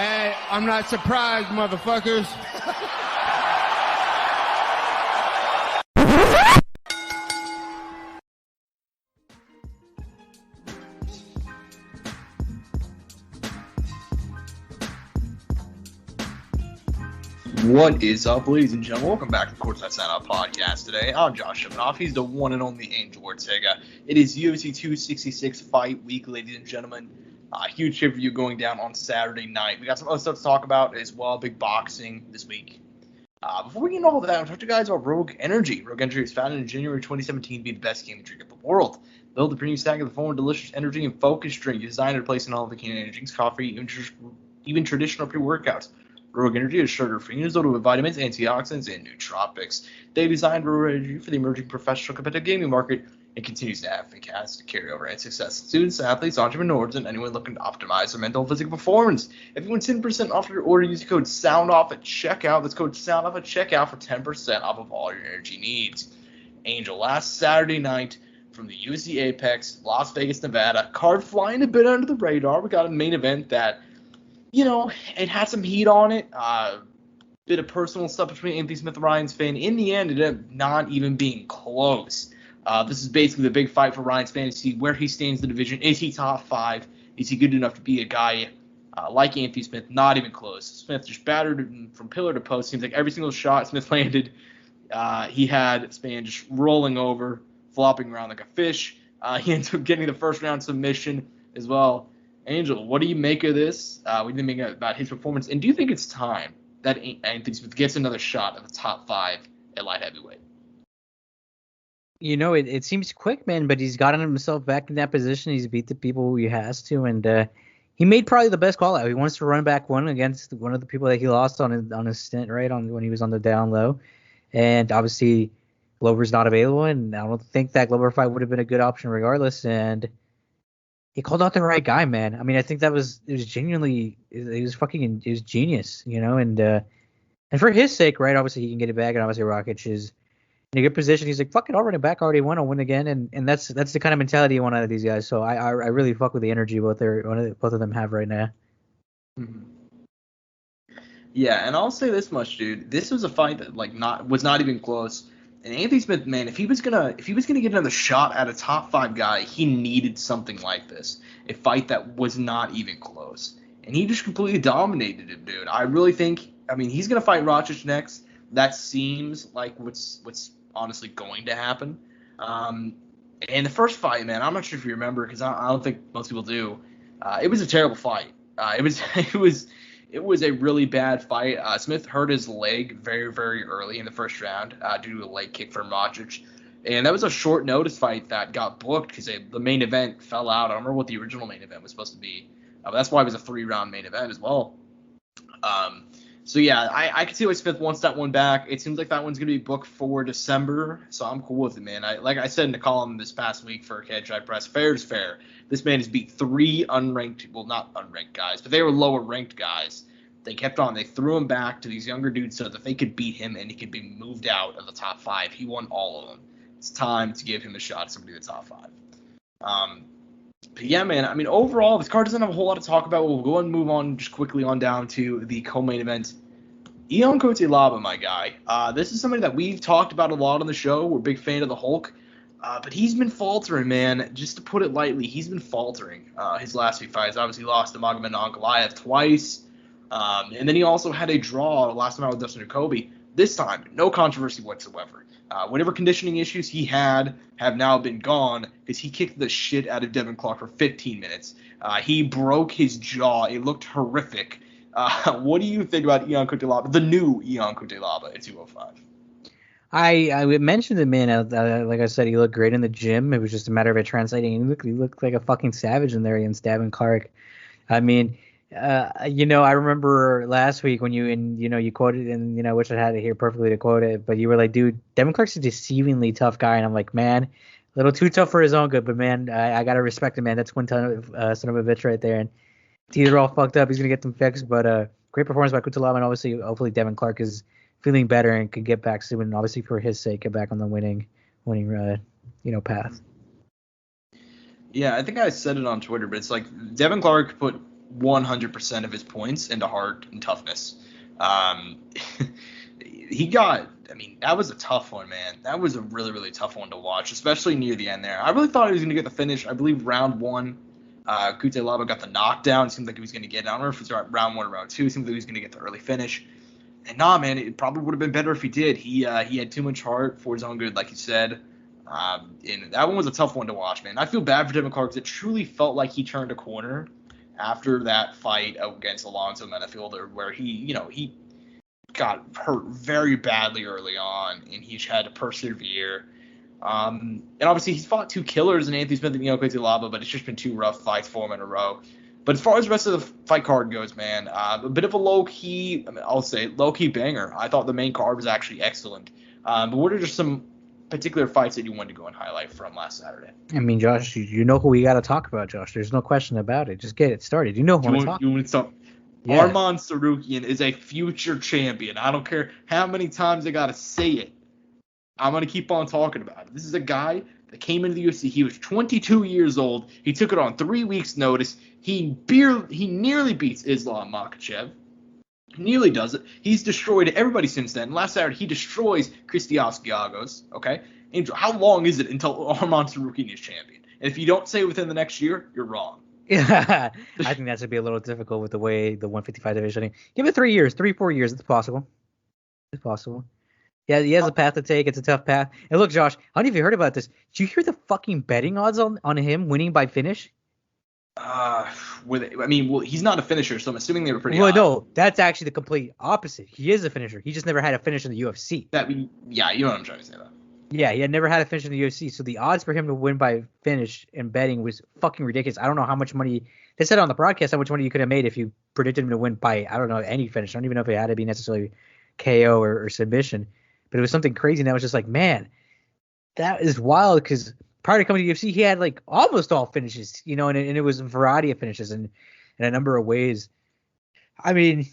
Hey, I'm not surprised, motherfuckers. What is up, ladies and gentlemen? Welcome back to the Courtside Soundoff podcast today. I'm Josh Evanoff. He's the one and only Angel Ortega. It is UFC 266 fight week, ladies and gentlemen. Huge pay-per-view going down on Saturday night. We got some other stuff to talk about as well. Big boxing this week. Before we get into all that, I'll talk to you guys about Rogue Energy. Rogue Energy was founded in January 2017 to be the best gaming drink in the world. Build a premium stack of the form of delicious energy and focus drink designed to replace all of the Canadian drinks, coffee, even traditional pre-workouts. Rogue Energy is sugar-free and is loaded with vitamins, antioxidants, and nootropics. They designed Rogue Energy for the emerging professional competitive gaming market and continues to have fantastic carryover and success. Students, athletes, entrepreneurs, and anyone looking to optimize their mental and physical performance. If you want 10% off your order, use the code SOUNDOFF at checkout. That's code SOUNDOFF at checkout for 10% off of all your energy needs. Angel, last Saturday night from the UFC Apex, Las Vegas, Nevada, card flying a bit under the radar. We got a main event that, you know, it had some heat on it. Bit of personal stuff between Anthony Smith and Ryan Spann. In the end, it ended up not even being close. This is basically the big fight for Ryan Spann to see where he stands in the division. Is he top 5? Is he good enough to be a guy like Anthony Smith? Not even close. Smith just battered him from pillar to post. Seems like every single shot Smith landed, he had Spann just rolling over, flopping around like a fish. He ends up getting the first round submission as well. Angel, what do you make of this? What do you think about his performance? And do you think it's time that Anthony Smith gets another shot at the top 5 at light heavyweight? You know, it seems quick, man, but he's gotten himself back in that position. He's beat the people who he has to, and he made probably the best call out. He wants to run back one against one of the people that he lost on his stint, right, on when he was on the down low. And obviously, Glover's not available, and I don't think that Glover fight would have been a good option regardless. And he called out the right guy, man. I mean, I think it was genuinely, it was genius, you know, and for his sake, right, obviously he can get it back, and obviously Rakic is in a good position. He's like, fuck it, I'll run it back, I already won, I'll win again, and that's the kind of mentality you want out of these guys. So I really fuck with the energy both of them have right now. Mm-hmm. Yeah, and I'll say this much, dude. This was a fight that was not even close. And Anthony Smith, man, if he was gonna get another shot at a top 5 guy, he needed something like this. A fight that was not even close. And he just completely dominated him, dude. I really think, I mean, he's gonna fight Rakic next. That seems like what's honestly going to happen. And the first fight, man, I'm not sure if you remember, because I don't think most people do. It was a terrible fight. It was a really bad fight. Smith hurt his leg very, very early in the first round due to a leg kick from Rakic. And that was a short notice fight that got booked because the main event fell out. I don't remember what the original main event was supposed to be. But that's why it was a 3-round main event as well. So, yeah, I can see why Smith wants that one back. It seems like that one's going to be booked for December, so I'm cool with it, man. Like I said in the column this past week for Courtside Press, fair is fair. This man has beat 3 unranked, well, not unranked guys, but they were lower-ranked guys. They kept on. They threw him back to these younger dudes so that they could beat him and he could be moved out of the top 5. He won all of them. It's time to give him a shot at somebody in the top 5. But yeah, man, I mean, overall, this card doesn't have a whole lot to talk about. We'll go and move on just quickly on down to the co-main event. Ion Courtside, my guy. This is somebody that we've talked about a lot on the show. We're a big fan of the Hulk. But he's been faltering, man. Just to put it lightly, he's been faltering his last few fights. Obviously, lost to Magomed Ankalaev twice. And then he also had a draw last time out with Dustin Jacoby. This time, no controversy whatsoever. Whatever conditioning issues he had have now been gone because he kicked the shit out of Devin Clark for 15 minutes. He broke his jaw. It looked horrific. What do you think about Ion Courtside, the new Ion Courtside at 205? I mentioned it, man. Like I said, he looked great in the gym. It was just a matter of it translating. He looked like a fucking savage in there against Devin Clark. I mean, you know, I remember last week when you quoted, and you know, I wish I had it here perfectly to quote it, but you were like, dude, Devin Clark's a deceivingly tough guy, and I'm like, man, a little too tough for his own good, but man, I gotta respect him, man. That's one ton of son of a bitch right there, and teeth are all fucked up. He's gonna get them fixed, but great performance by Courtside, and obviously, hopefully, Devin Clark is feeling better and could get back soon, and obviously for his sake, get back on the winning path. Yeah, I think I said it on Twitter, but it's like Devin Clark put 100% of his points into heart and toughness. That was a tough one, man. That was a really, really tough one to watch, especially near the end there. I really thought he was going to get the finish. I believe round 1, Courtside got the knockdown. It seemed like he was going to get it. I don't know if it's round 1 or round 2. It seemed like he was going to get the early finish. And nah, man, it probably would have been better if he did. He had too much heart for his own good, like you said. And that one was a tough one to watch, man. I feel bad for Devin Clark because it truly felt like he turned a corner after that fight against Alonzo Menafield, where he got hurt very badly early on, and he had to persevere. And obviously he's fought 2 killers in Anthony Smith and Courtside, but it's just been 2 rough fights for him in a row. But as far as the rest of the fight card goes, man, a bit of a low-key banger. I thought the main card was actually excellent. But what are just some particular fights that you wanted to go and highlight from last Saturday? I mean, Josh, you know who we got to talk about, Josh. There's no question about it. Just get it started. You know who I want to talk about. You want to talk? Yeah. Arman Tsarukyan is a future champion. I don't care how many times I got to say it. I'm going to keep on talking about it. This is a guy that came into the UFC. He was 22 years old. He took it on 3 weeks' notice. He nearly beats Islam Makhachev. Nearly does it. He's destroyed everybody since then. Last Saturday, he destroys Kristios Giagos. Okay? Angel, how long is it until Arman Tsarukyan is champion? And if you don't say within the next year, you're wrong. Yeah, I think that's going to be a little difficult with the way the 155 division. Give it 3 years, 4 years. It's possible. It's possible. Yeah, he has a path to take. It's a tough path. And look, Josh, I don't know if you heard about this. Did you hear the fucking betting odds on him winning by finish? He's not a finisher, so I'm assuming they were pretty high. Well, no, that's actually the complete opposite. He is a finisher. He just never had a finish in the UFC. Yeah, you know what I'm trying to say, though. Yeah, he had never had a finish in the UFC, so the odds for him to win by finish in betting was fucking ridiculous. I don't know how much money – they said on the broadcast how much money you could have made if you predicted him to win by, I don't know, any finish. I don't even know if it had to be necessarily KO or submission. But it was something crazy, and I was just like, man, that is wild because prior to coming to UFC, he had like almost all finishes, and it was a variety of finishes and in a number of ways. I mean,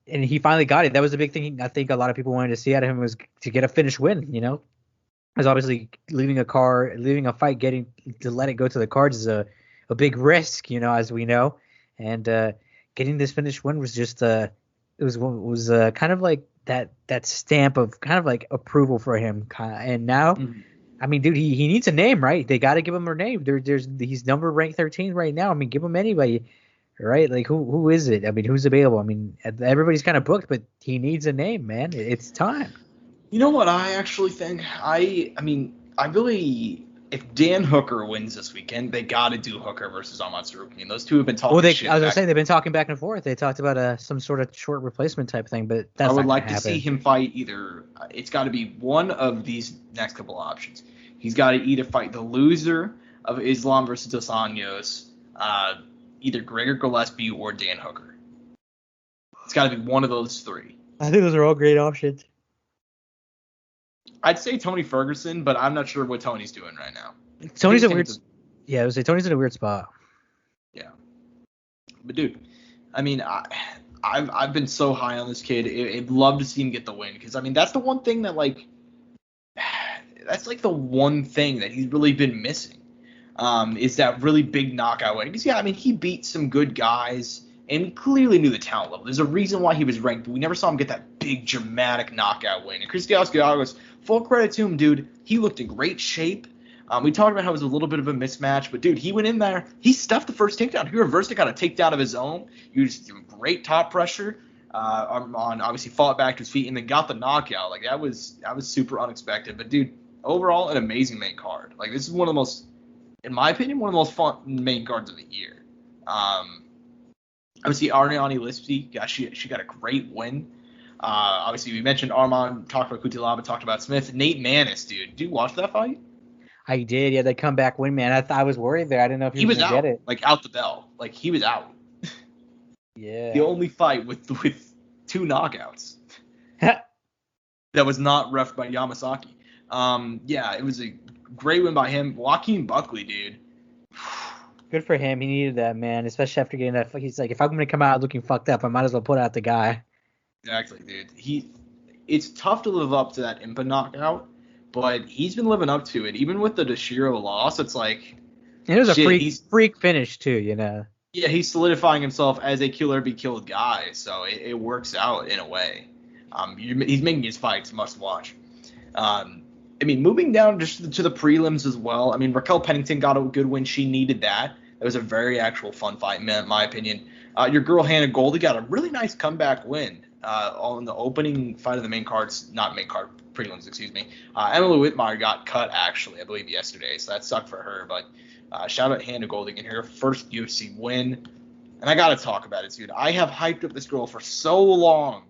and he finally got it. That was the big thing I think a lot of people wanted to see out of him was to get a finish win, Because obviously leaving a fight, getting to let it go to the cards is a big risk, as we know. And getting this finish win was just it was kind of like that stamp of kind of like approval for him. And now, I mean, dude, he needs a name, right? They got to give him a name. He's number ranked 13 right now. I mean, give him anybody, right? Like who is it? I mean, who's available? I mean, everybody's kind of booked, but he needs a name, man. It's time. You know what I actually think? I really, if Dan Hooker wins this weekend, they got to do Hooker versus Arman Tsarukyan. Those two have been talking. Well, I was gonna say they've been talking back and forth. They talked about some sort of short replacement type thing, but that's. I would like to see him fight either. It's got to be one of these next couple options. He's got to either fight the loser of Islam versus Dos Anjos, either Gregor Gillespie or Dan Hooker. It's got to be one of those 3. I think those are all great options. I'd say Tony Ferguson, but I'm not sure what Tony's doing right now. Tony's a weird. Yeah, I would say Tony's in a weird spot. Yeah, but dude, I mean, I've been so high on this kid. I'd love to see him get the win because I mean that's the one thing that that's like the one thing that he's really been missing, is that really big knockout win. Because yeah, I mean he beat some good guys. And we clearly knew the talent level. There's a reason why he was ranked, but we never saw him get that big, dramatic knockout win. And Kristios Giagos, full credit to him, dude. He looked in great shape. We talked about how it was a little bit of a mismatch, but, dude, he went in there. He stuffed the first takedown. He reversed it, got a takedown of his own. Used great top pressure. Arman obviously fought back to his feet and then got the knockout. Like, that was super unexpected. But, dude, overall, an amazing main card. Like, this is one of the most, in my opinion, one of the most fun main cards of the year. Obviously, Ariane Lipsy, she got a great win. Obviously, we mentioned Arman, talked about Kutilaba, talked about Smith. Nate Maness, dude. Did you watch that fight? I did. Yeah, that comeback win, man. I was worried there. I didn't know if he was going to get it. Like, out the bell. Like, he was out. Yeah. The only fight with 2 knockouts. That was not reffed by Yamasaki. Yeah, it was a great win by him. Joaquin Buckley, dude. Good for him. He needed that, man, especially after getting that. He's like, if I'm going to come out looking fucked up, I might as well put out the guy. Exactly, dude. It's tough to live up to that Impa knockout, but he's been living up to it. Even with the Deshiro loss, it's like... It was a freak finish, too, Yeah, he's solidifying himself as a kill or be killed guy, so it works out in a way. He's making his fights must watch. I mean, moving down just to the prelims as well. I mean, Raquel Pennington got a good win. She needed that. It was a very actual fun fight, in my opinion. Your girl Hannah Goldie got a really nice comeback win on the opening fight of the main cards, not main card prelims, excuse me. Emily Whitmire got cut actually, I believe yesterday, so that sucked for her. But shout out Hannah Goldie in her first UFC win, and I gotta talk about it, dude. I have hyped up this girl for so long.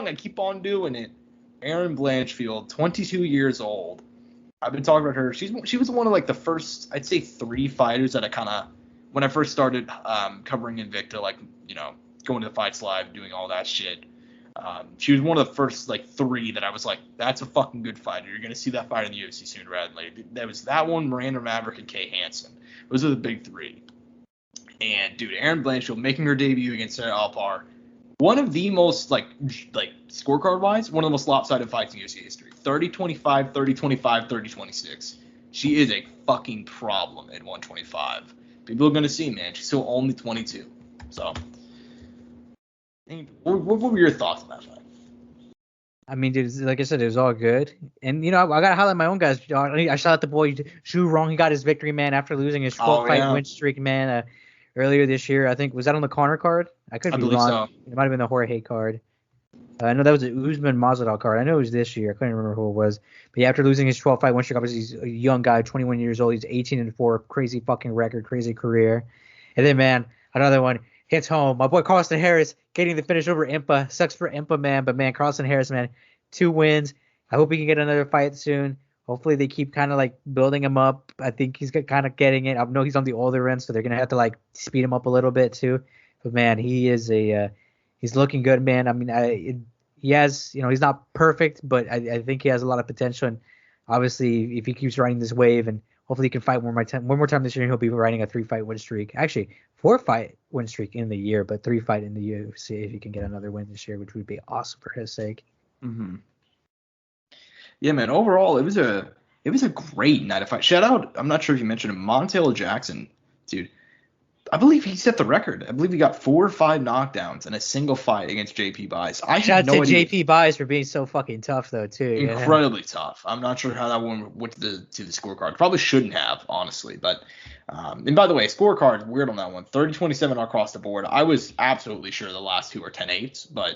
I keep on doing it. Erin Blanchfield, 22 years old. I've been talking about her. She was one of like the first, I'd say, 3 fighters that I kind of, when I first started covering Invicta, like, you know, going to the Fights Live, doing all that shit. She was one of the first like 3 that I was like, that's a fucking good fighter. You're gonna see that fight in the UFC sooner rather than later. That was that one, Miranda Maverick, and Kay Hansen. Those are the big 3. And dude, Erin Blanchfield making her debut against Sarah Alpar. One of the most, like scorecard-wise, one of the most lopsided fights in UFC history. 30-25, 30-25, 30-26. She is a fucking problem at 125. People are going to see, man. She's still only 22. So, what were your thoughts on that fight? I mean, dude, like I said, it was all good. And, you know, I got to highlight my own guys. I shot out the boy, Zhu Rong. He got his victory, man, after losing his 12-fight win streak, man. Earlier this year, I think, was that on the Conor card? I could be wrong. So. It might have been the Jorge card. I know that was the Usman Masvidal card. I know it was this year. I couldn't remember who it was. But yeah, after losing his 12-fight win streak, obviously he's a young guy, 21 years old. He's 18-4, crazy fucking record, crazy career. And then, man, another one hits home. My boy Carlston Harris getting the finish over Impa. Sucks for Impa, man. But, man, Carlston Harris, man, 2 wins. I hope he can get another fight soon. Hopefully they keep kind of like building him up. I think he's kind of getting it. I know he's on the older end, so they're gonna have to like speed him up a little bit too. But man, he is he's looking good, man. I mean, he has, you know, he's not perfect, but I think he has a lot of potential. And obviously, if he keeps riding this wave, and hopefully he can fight one more time this year, and he'll be riding a 3-fight win streak. Actually, 4-fight win streak in the year, but 3-fight in the UFC if he can get another win this year, which would be awesome for his sake. Mm-hmm. Yeah, man. Overall, it was a great night of fight. Shout out, I'm not sure if you mentioned him, Montel Jackson, dude. I believe he set the record. I believe he got 4 or 5 knockdowns in a single fight against JP Buys. Shout out to JP Buys for being so fucking tough, though, too. Incredibly tough. I'm not sure how that one went to the scorecard. Probably shouldn't have, honestly. But and by the way, scorecard weird on that one. 30-27 across the board. I was absolutely sure the last 2 are 10-8s, but.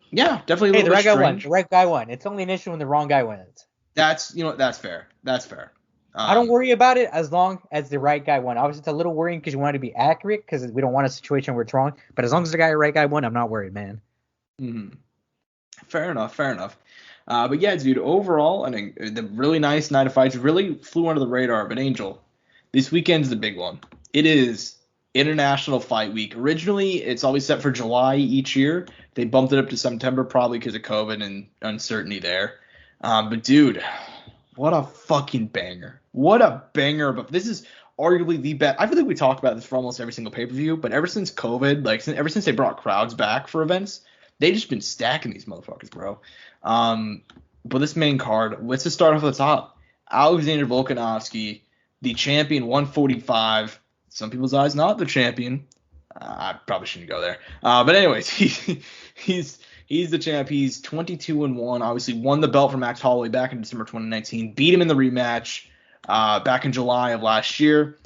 Yeah, definitely. The right guy won. The right guy won. It's only an issue when the wrong guy wins. That's fair. That's fair. I don't worry about it as long as the right guy won. Obviously, it's a little worrying because you want it to be accurate because we don't want a situation where it's wrong. But as long as the right guy won, I'm not worried, man. Mm-hmm. Fair enough. But yeah, dude. Overall, I mean, the really nice night of fights really flew under the radar. But Angel, this weekend's the big one. It is International Fight Week. Originally, it's always set for July each year. They bumped it up to September probably because of COVID and uncertainty there. But dude, what a fucking banger. What a banger. But this is arguably the best. I feel like we talk about this for almost every single pay-per-view, but ever since COVID, like ever since they brought crowds back for events, they just been stacking these motherfuckers, bro. But this main card, let's just start off at the top. Alexander Volkanovski, the champion, 145. Some people's eyes, not the champion. I probably shouldn't go there. But anyways, he's the champ. He's 22-1. Obviously won the belt from Max Holloway back in December 2019. Beat him in the rematch back in July of last year.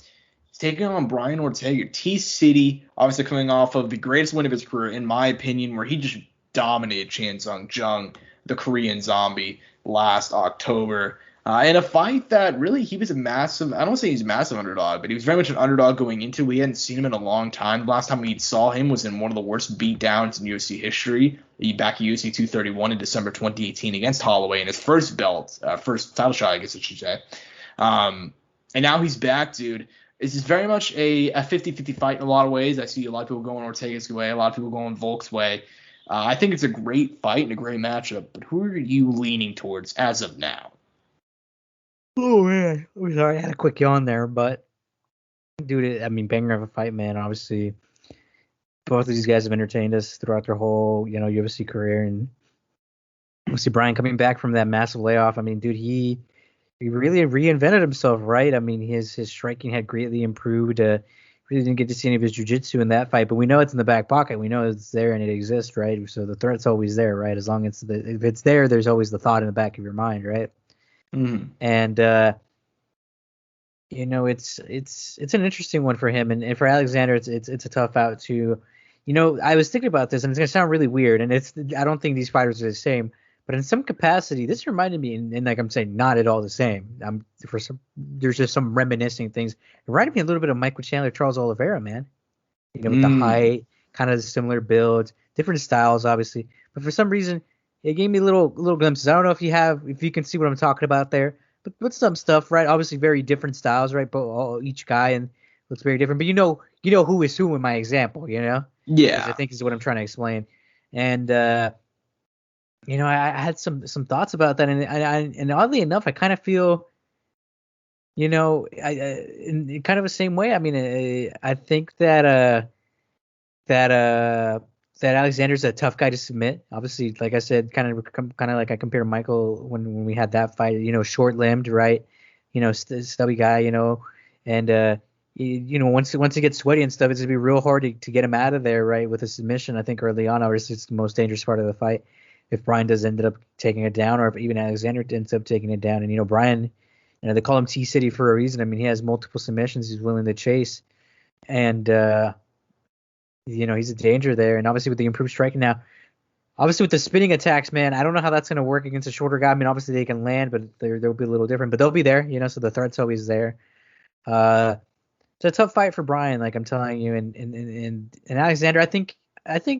He's taking on Brian Ortega. T-City, obviously coming off of the greatest win of his career, in my opinion, where he just dominated Chan Sung Jung, the Korean zombie, last October. In a fight that really he was a massive, I don't want to say he's a massive underdog, but he was very much an underdog going into. We hadn't seen him in a long time. The last time we saw him was in one of the worst beatdowns in UFC history, back at UFC 231 in December 2018 against Holloway in his first title shot, I guess I should say. And now he's back, dude. This is very much a 50-50 fight in a lot of ways. I see a lot of people going Ortega's way, a lot of people going Volk's way. I think it's a great fight and a great matchup, but who are you leaning towards as of now? Oh, man. I'm sorry, I had a quick yawn there, but dude, I mean, banger of a fight, man. Obviously, both of these guys have entertained us throughout their whole, UFC career, and we see Brian coming back from that massive layoff. I mean, dude, he really reinvented himself, right? I mean, his striking had greatly improved. really didn't get to see any of his jiu-jitsu in that fight, but we know it's in the back pocket. We know it's there and it exists, right? So the threat's always there, right? As long as if it's there, there's always the thought in the back of your mind, right? Mm-hmm. And it's an interesting one for him, and for Alexander, it's a tough out too. I was thinking about this, and it's gonna sound really weird, and I don't think these fighters are the same, but in some capacity, this reminded me, and like I'm saying, not at all the same. There's just some reminiscing things. It reminded me a little bit of Michael Chandler, Charles Oliveira, man. With the height, kind of similar builds, different styles, obviously, but for some reason, it gave me little glimpses. I don't know if you can see what I'm talking about there. But some stuff, right? Obviously, very different styles, right? But each guy and looks very different. But you know who is who in my example, Yeah. Which I think is what I'm trying to explain. And I had some thoughts about that, and oddly enough, I kind of feel, in kind of the same way. I mean, I think that Alexander's a tough guy to submit. Obviously, like I said, kind of like I compared Michael when we had that fight. Short-limbed, right? Stubby guy. And once he gets sweaty and stuff, it's gonna be real hard to get him out of there, right? With a submission, I think early on, obviously, it's the most dangerous part of the fight. If Brian does end up taking it down, or if even Alexander ends up taking it down, and Brian, they call him T City for a reason. I mean, he has multiple submissions he's willing to chase, and he's a danger there. And obviously with the improved striking now, obviously with the spinning attacks, man, I don't know how that's going to work against a shorter guy. I mean, obviously they can land, but they'll be a little different. But they'll be there, so the threat's always there. It's a tough fight for Brian, like I'm telling you. And Alexander, I think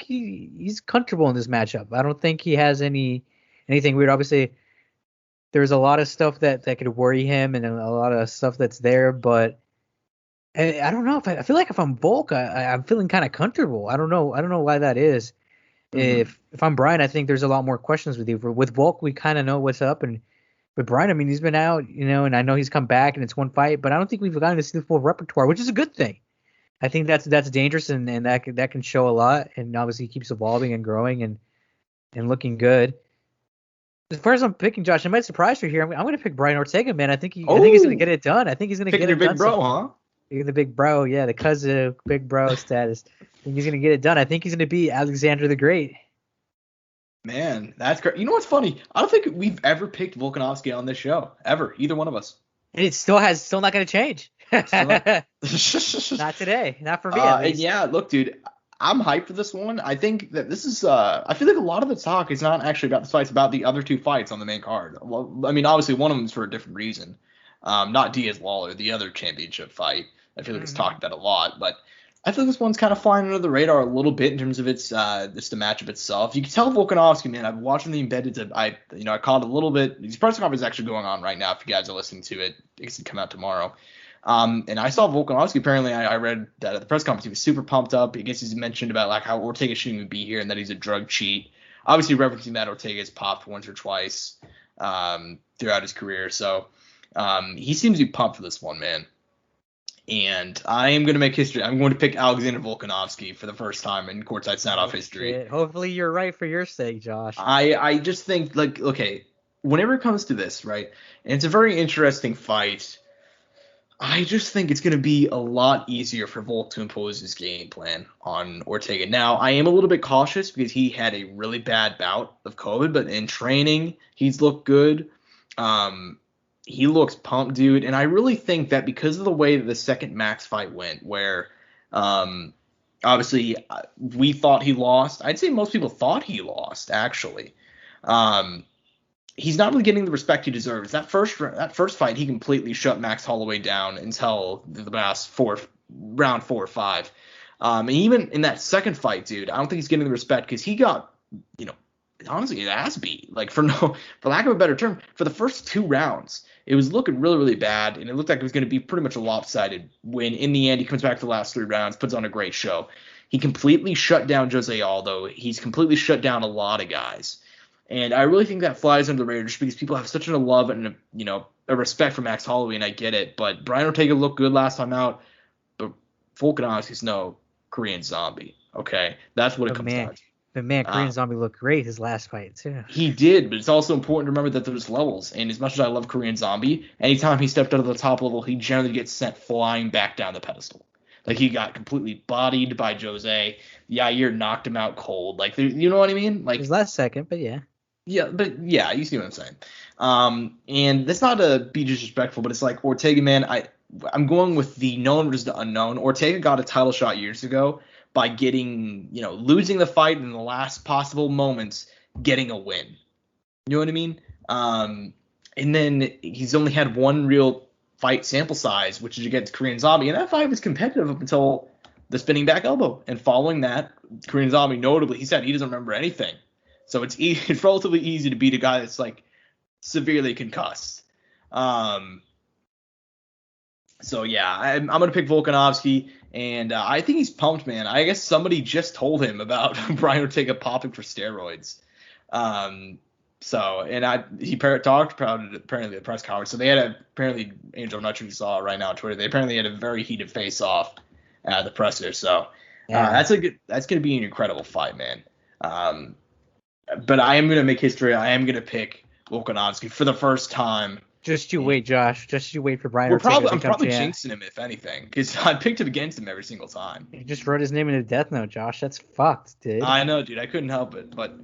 he's comfortable in this matchup. I don't think he has anything weird. Obviously, there's a lot of stuff that could worry him, and a lot of stuff that's there, but I don't know. I feel like if I'm Volk, I'm feeling kind of comfortable. I don't know why that is. Mm-hmm. If I'm Brian, I think there's a lot more questions with you. With Volk, we kind of know what's up, and with Brian, I mean, he's been out, and I know he's come back, and it's one fight, but I don't think we've gotten to see the full repertoire, which is a good thing. I think that's dangerous, and that can show a lot, and obviously he keeps evolving and growing and looking good. As far as I'm picking, Josh, I might surprise you here. I'm going to pick Brian Ortega, man. I think he's going to get it done. I think he's going to get it done. Picking your big bro, huh? The big bro, yeah, the cousin of big bro status. I think he's going to get it done. I think he's going to beat Alexander the Great. Man, that's great. You know what's funny? I don't think we've ever picked Volkanovski on this show, ever. Either one of us. And it still not going to change. Not today. Not for me, at least. Yeah, look, dude, I'm hyped for this one. I think that this is I feel like a lot of the talk is not actually about the fights, about the other two fights on the main card. Well, I mean, obviously one of them is for a different reason. Not Diaz-Lawler, the other championship fight. I feel like it's talked about a lot, but I feel like this one's kind of flying under the radar a little bit in terms of its just the matchup itself. You can tell Volkanovski, man. I've watched the embedded. I called a little bit. His press conference is actually going on right now. If you guys are listening to it, it's gonna come out tomorrow. And I saw Volkanovski. Apparently, I read that at the press conference he was super pumped up. I guess he's mentioned about like how Ortega shouldn't even be here and that he's a drug cheat. Obviously, referencing that Ortega has popped once or twice throughout his career. So he seems to be pumped for this one, man. And I am going to make history. I'm going to pick Alexander Volkanovski for the first time in Courtside Soundoff history. Shit. Hopefully you're right for your sake, Josh. I just think, like, okay, whenever it comes to this, right, and it's a very interesting fight, I just think it's going to be a lot easier for Volk to impose his game plan on Ortega. Now, I am a little bit cautious because he had a really bad bout of COVID, but in training, he's looked good. He looks pumped, dude, and I really think that because of the way that the second Max fight went, where obviously we thought he lost. I'd say most people thought he lost, actually. He's not really getting the respect he deserves. That first fight, he completely shut Max Holloway down until the last round 4 or 5. And even in that second fight, dude, I don't think he's getting the respect because he got, honestly, his ass beat. Like, for lack of a better term, for the first 2 rounds, it was looking really, really bad, and it looked like it was going to be pretty much a lopsided when, in the end, he comes back to the last 3 rounds, puts on a great show. He completely shut down Jose Aldo. He's completely shut down a lot of guys. And I really think that flies under the radar just because people have such a love and a respect for Max Holloway, and I get it. But Brian Ortega looked good last time out, but Volkanovski's no Korean Zombie. Okay, that's what it comes down to. But man, Korean Zombie looked great his last fight too. He did, but it's also important to remember that there's levels. And as much as I love Korean Zombie, anytime he stepped out of the top level, he generally gets sent flying back down the pedestal. Like, he got completely bodied by Jose. Yair knocked him out cold. Like, you know what I mean? Like, His last second, but yeah. yeah, but yeah, you see what I'm saying. And that's not to be disrespectful, but it's like Ortega, man. I'm going with the known versus the unknown. Ortega got a title shot years ago by getting, losing the fight in the last possible moments, getting a win. You know what I mean? And then he's only had one real fight sample size, which is against Korean Zombie, and that fight was competitive up until the spinning back elbow. And following that, Korean Zombie, notably, he said he doesn't remember anything. So it's relatively easy to beat a guy that's like severely concussed. So yeah, I'm gonna pick Volkanovski, and I think he's pumped, man. I guess somebody just told him about Brian Ortega popping for steroids. He talked about it apparently at the press conference. So they had apparently, Angel, I'm not sure if you saw it right now on Twitter. They apparently had a very heated face off at the presser. So that's gonna be an incredible fight, man. But I am gonna make history. I am gonna pick Volkanovski for the first time. Just you wait, Josh. Just you wait for Brian Ortega. I'm probably jinxing him, if anything, because I picked him against him every single time. You just wrote his name in the death note, Josh. That's fucked, dude. I know, dude. I couldn't help it. But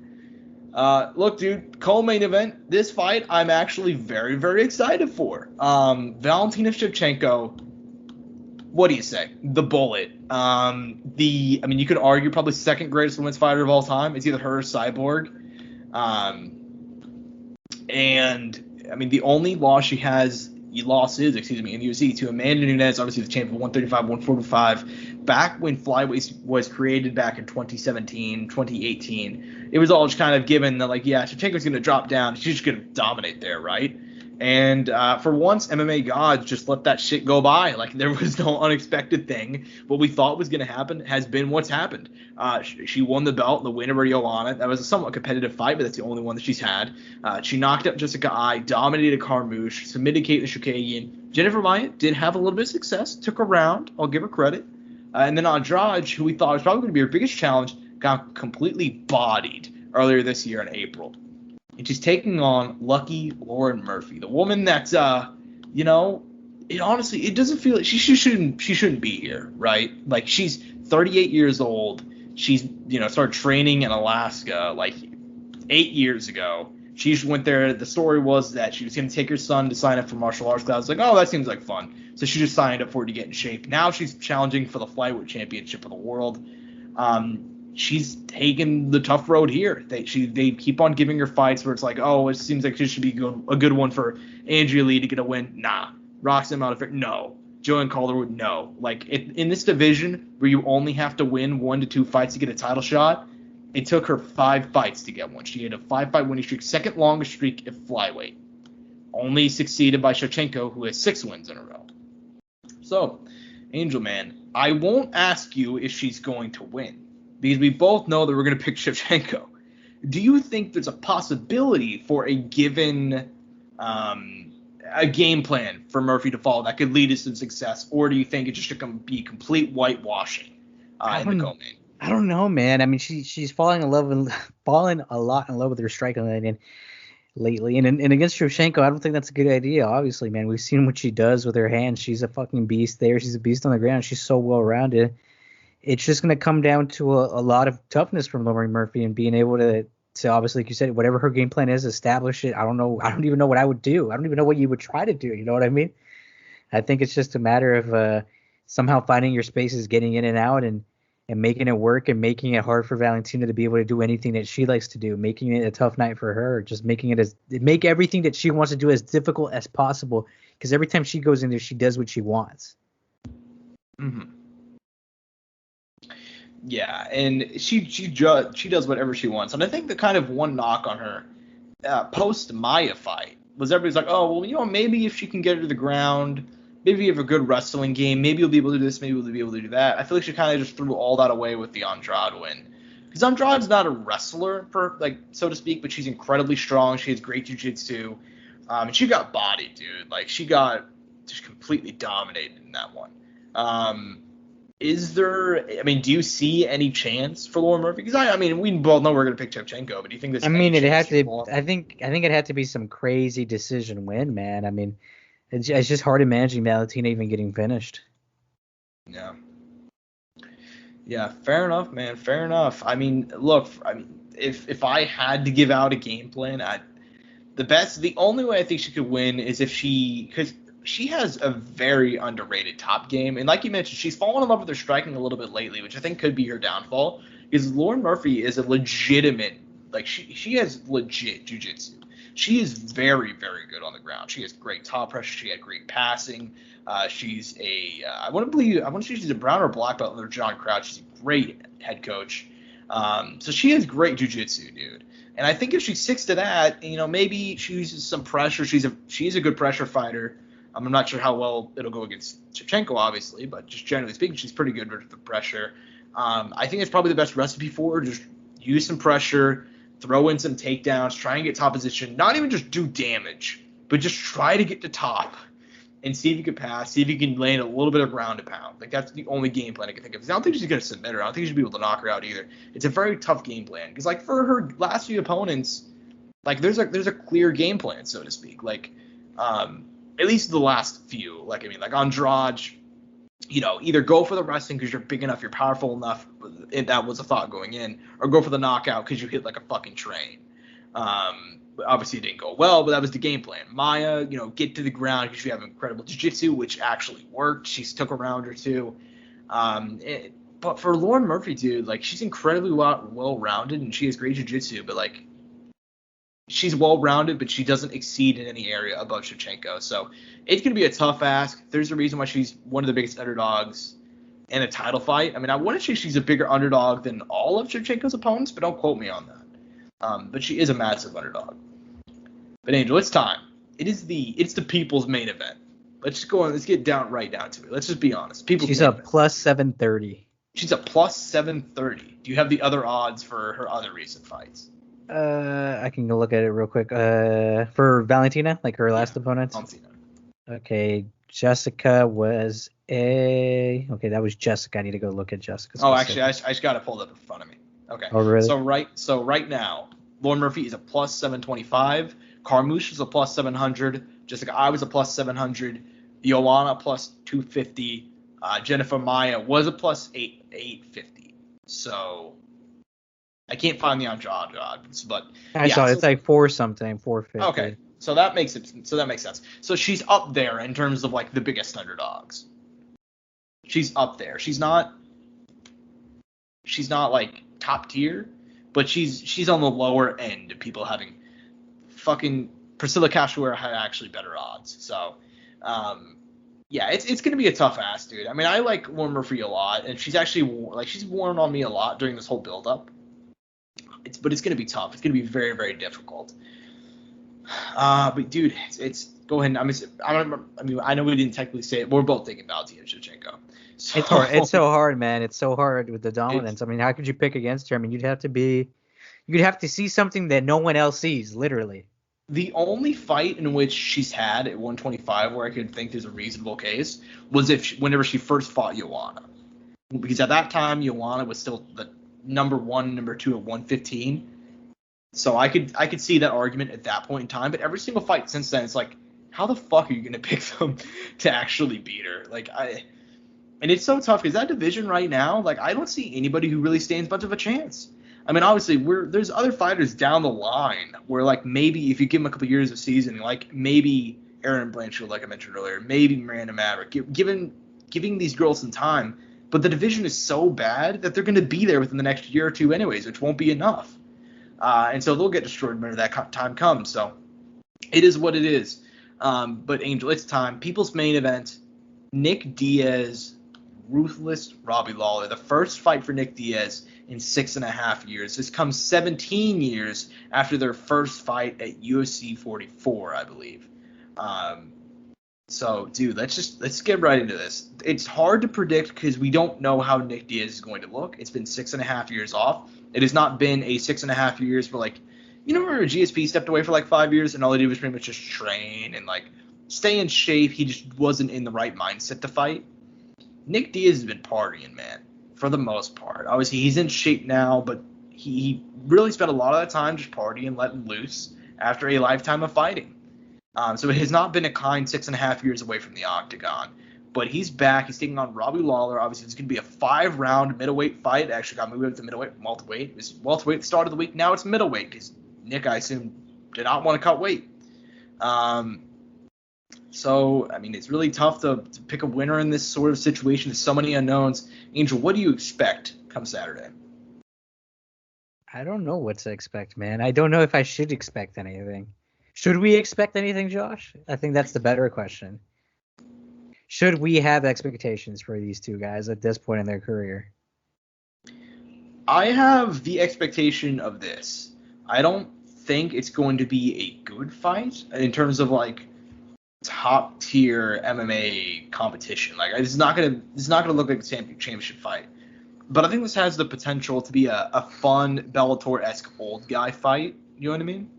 look, dude, co-main event. This fight, I'm actually very, very excited for. Valentina Shevchenko. What do you say? The Bullet. You could argue probably second greatest women's fighter of all time. It's either her or Cyborg. The only loss in the UFC to Amanda Nunez, obviously the champion, 135, 145. Back when flyweight was created back in 2017, 2018, it was all just kind of given that, like, yeah, Shevchenko's going to drop down. She's just going to dominate there, right? And for once, MMA gods just let that shit go by. Like, there was no unexpected thing. What we thought was going to happen has been what's happened. She won the belt, the win over Joanna. That was a somewhat competitive fight, but that's the only one that she's had. She knocked out Jessica Ai, dominated Carmouche, submitted Caitlin Chookagian. Jennifer Maia did have a little bit of success, took a round. I'll give her credit. And then Andrade, who we thought was probably going to be her biggest challenge, got completely bodied earlier this year in April. And she's taking on lucky Lauren Murphy, the woman that's, it doesn't feel like she shouldn't be here, right? Like, she's 38 years old. She's, started training in Alaska like 8 years ago. She just went there. The story was that she was going to take her son to sign up for martial arts class. Like, oh, that seems like fun. So she just signed up for it to get in shape. Now she's challenging for the flyweight championship of the world. She's taken the tough road here. They keep on giving her fights where it's like, oh, it seems like this should be a good one for Andrea Lee to get a win. Nah. Roxanne Modafferi, no. Joanne Calderwood, no. Like, in this division where you only have to win 1 to 2 fights to get a title shot, it took her 5 fights to get one. She had a 5-fight winning streak, second longest streak at flyweight. Only succeeded by Shevchenko, who has 6 wins in a row. So, Angel Man, I won't ask you if she's going to win, because we both know that we're going to pick Shevchenko. Do you think there's a possibility for a given a game plan for Murphy to follow that could lead to some success, or do you think it's just going to be complete whitewashing in the co-main? I don't know, man. I mean, she's falling a lot in love with her striking lately, and against Shevchenko, I don't think that's a good idea. Obviously, man, we've seen what she does with her hands. She's a fucking beast there. She's a beast on the ground. She's so well rounded. It's just going to come down to a lot of toughness from Lauren Murphy and being able to obviously, like you said, whatever her game plan is, establish it. I don't know. I don't even know what I would do. I don't even know what you would try to do. You know what I mean? I think it's just a matter of somehow finding your spaces, getting in and out, and making it work, and making it hard for Valentina to be able to do anything that she likes to do, making it a tough night for her, just make everything that she wants to do as difficult as possible, because every time she goes in there, she does what she wants. Mm-hmm. Yeah, and she does whatever she wants. And I think the kind of one knock on her post Maia fight was everybody's like, oh, well, maybe if she can get her to the ground, maybe you have a good wrestling game, maybe you'll be able to do this, maybe you'll be able to do that. I feel like she kind of just threw all that away with the Andrade win. Because Andrade's not a wrestler, so to speak, but she's incredibly strong. She has great jiu-jitsu. And she got bodied, dude. Like, she got just completely dominated in that one. Do you see any chance for Lauren Murphy? Because we both know we're going to pick Shevchenko, but do you think this? I think it had to be some crazy decision win, man. I mean, it's just hard imagining Valentina even getting finished. Yeah. Yeah, fair enough, man. Fair enough. I mean, look, if I had to give out a game plan, the only way I think she could win is because she has a very underrated top game, and like you mentioned, she's fallen in love with her striking a little bit lately, which I think could be her downfall. Because Lauren Murphy is a legitimate, like she has legit jiu-jitsu. She is very, very good on the ground. She has great top pressure. She had great passing. She's I want to say she's a brown or black belt under John Crouch. She's a great head coach. So she has great jiu-jitsu, dude. And I think if she sticks to that, maybe she uses some pressure. She's a good pressure fighter. I'm not sure how well it'll go against Shevchenko, obviously, but just generally speaking, she's pretty good with the pressure. I think it's probably the best recipe for her. Just use some pressure, throw in some takedowns, try and get top position. Not even just do damage, but just try to get to top and see if you can pass, see if you can land a little bit of ground and pound. Like, that's the only game plan I can think of. I don't think she's going to submit her. I don't think she'll be able to knock her out either. It's a very tough game plan. Because, like, for her last few opponents, like, there's a clear game plan, so to speak. Like, at least the last few. Like, I mean, like, Andrade, either go for the wrestling because you're big enough, you're powerful enough, if that was a thought going in, or go for the knockout because you hit like a fucking train. Obviously, it didn't go well, but that was the game plan. Maya, get to the ground because you have incredible jiu-jitsu, which actually worked. She took a round or two. But for Lauren Murphy, dude, like, she's incredibly well-rounded, and she has great jiu-jitsu, but, like, she's well-rounded, but she doesn't exceed in any area above Shevchenko. So it's going to be a tough ask. There's a reason why she's one of the biggest underdogs in a title fight. I mean, I want to say she's a bigger underdog than all of Shevchenko's opponents, but don't quote me on that. But she is a massive underdog. But Angel, it's time. It's the people's main event. Let's just go on. Let's get right down to it. Let's just be honest. She's a plus 730. She's a plus 730. Do you have the other odds for her other recent fights? I can go look at it real quick. For Valentina, like her last opponent. Valentina. Okay, Jessica was okay, that was Jessica. I need to go look at Jessica. Oh, actually, I just got it pulled up in front of me. Okay. Oh, really? So right now, Lauren Murphy is a plus 725. Carmouche is a plus 700. Jessica I was a plus 700. Joanna plus 250. Jennifer Maya was a plus 850. So I can't find the Andrade odds, but I saw it's like 450. Okay, so that makes sense. So she's up there in terms of like the biggest underdogs. She's up there. She's not like top tier, but she's on the lower end of people having fucking Priscilla Cachoeira had actually better odds. So yeah, it's gonna be a tough ass, dude. I mean, I like Lauren Murphy a lot, and she's actually she's worn on me a lot during this whole build up. But it's gonna be tough. It's gonna be very, very difficult. But dude, it's go ahead. I know we didn't technically say it, but we're both thinking Valentina Shevchenko. So, it's hard. It's so hard, man. It's so hard with the dominance. I mean, how could you pick against her? I mean, you'd have to see something that no one else sees, literally. The only fight in which she's had at 125 where I could think there's a reasonable case was whenever she first fought Joanna, because at that time Joanna was still the number 1, number 2 at 115. So I could see that argument at that point in time, but every single fight since then, it's like, how the fuck are you gonna pick them to actually beat her? And it's so tough because that division right now, like, I don't see anybody who really stands much of a chance. I mean, obviously, there's other fighters down the line where, like, maybe if you give them a couple years of season, like maybe Erin Blanchfield, like I mentioned earlier, maybe Miranda Maverick, giving these girls some time. But the division is so bad that they're going to be there within the next year or two anyways, which won't be enough. And so they'll get destroyed when that time comes. So it is what it is. But, Angel, it's time. People's main event, Nick Diaz, ruthless Robbie Lawler. The first fight for Nick Diaz in 6.5 years. This comes 17 years after their first fight at UFC 44, I believe. So, dude, let's get right into this. It's hard to predict because we don't know how Nick Diaz is going to look. It's been 6.5 years off. It has not been a 6.5 years for, like, remember GSP stepped away for like 5 years and all he did was pretty much just train and like stay in shape. He just wasn't in the right mindset to fight. Nick Diaz has been partying, man, for the most part. Obviously, he's in shape now, but he really spent a lot of that time just partying, letting loose after a lifetime of fighting. So it has not been a kind 6.5 years away from the octagon. But he's back. He's taking on Robbie Lawler. Obviously, it's going to be a 5-round middleweight fight. It actually got moved up to middleweight, welterweight. It was welterweight at the start of the week. Now it's middleweight because Nick, I assume, did not want to cut weight. So, I mean, it's really tough to pick a winner in this sort of situation. There's so many unknowns. Angel, what do you expect come Saturday? I don't know what to expect, man. I don't know if I should expect anything. Should we expect anything, Josh? I think that's the better question. Should we have expectations for these two guys at this point in their career? I have the expectation of this. I don't think it's going to be a good fight in terms of like top tier MMA competition. Like it's not gonna look like a championship fight. But I think this has the potential to be a fun Bellator-esque old guy fight. You know what I mean?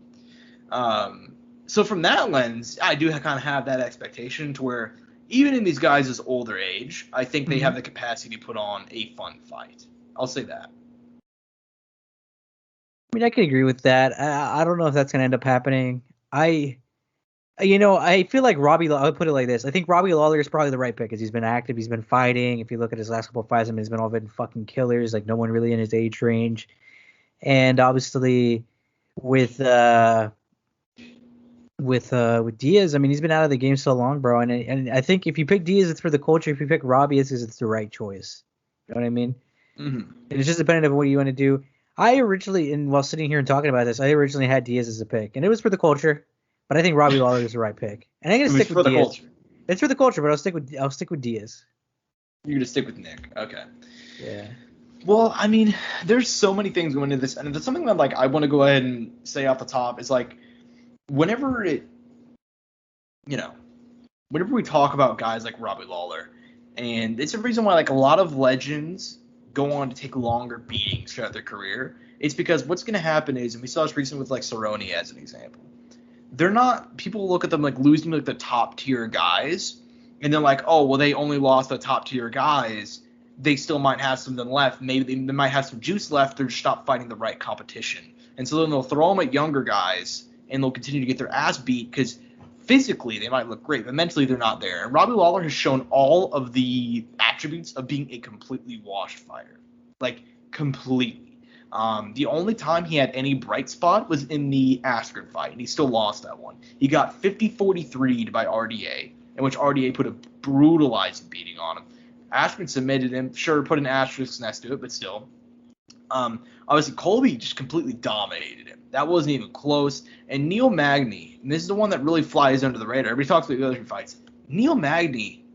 So from that lens, I do kind of have that expectation to where even in these guys' older age, I think they have the capacity to put on a fun fight. I'll say that. I mean, I can agree with that. I don't know if that's going to end up happening. I feel like I'll put it like this. I think Robbie Lawler is probably the right pick because he's been active. He's been fighting. If you look at his last couple of fights, I mean, he's been all been fucking killers. Like no one really in his age range. And obviously with Diaz, I mean, he's been out of the game so long, bro. And I think if you pick Diaz, it's for the culture. If you pick Robbie, it's because it's the right choice. You know what I mean? Mm-hmm. And it's just dependent on what you want to do. While sitting here and talking about this, I originally had Diaz as a pick, and it was for the culture. But I think Robbie Lawler is the right pick, and I'm gonna stick with Diaz. Culture. It's for the culture, but I'll stick with Diaz. You're gonna stick with Nick, okay? Yeah. Well, I mean, there's so many things going into this, and there's something that like I want to go ahead and say off the top is like, whenever we talk about guys like Robbie Lawler, and it's a reason why like a lot of legends go on to take longer beatings throughout their career. It's because what's gonna happen is, and we saw this recently with like Cerrone as an example. People look at them like losing like the top tier guys, and they're like, oh, well, they only lost the top tier guys. They still might have something left. Maybe they might have some juice left. They're just not fighting the right competition. And so then they'll throw them at younger guys, and they'll continue to get their ass beat because physically they might look great, but mentally they're not there. And Robbie Lawler has shown all of the attributes of being a completely washed fighter. Like, completely. The only time he had any bright spot was in the Askren fight, and he still lost that one. He got 50-43'd by RDA, in which RDA put a brutalizing beating on him. Askren submitted him, sure, put an asterisk next to it, but still. Obviously, Colby just completely dominated him. That wasn't even close. And Neil Magny, and this is the one that really flies under the radar. Everybody talks about the other two fights. Neil Magny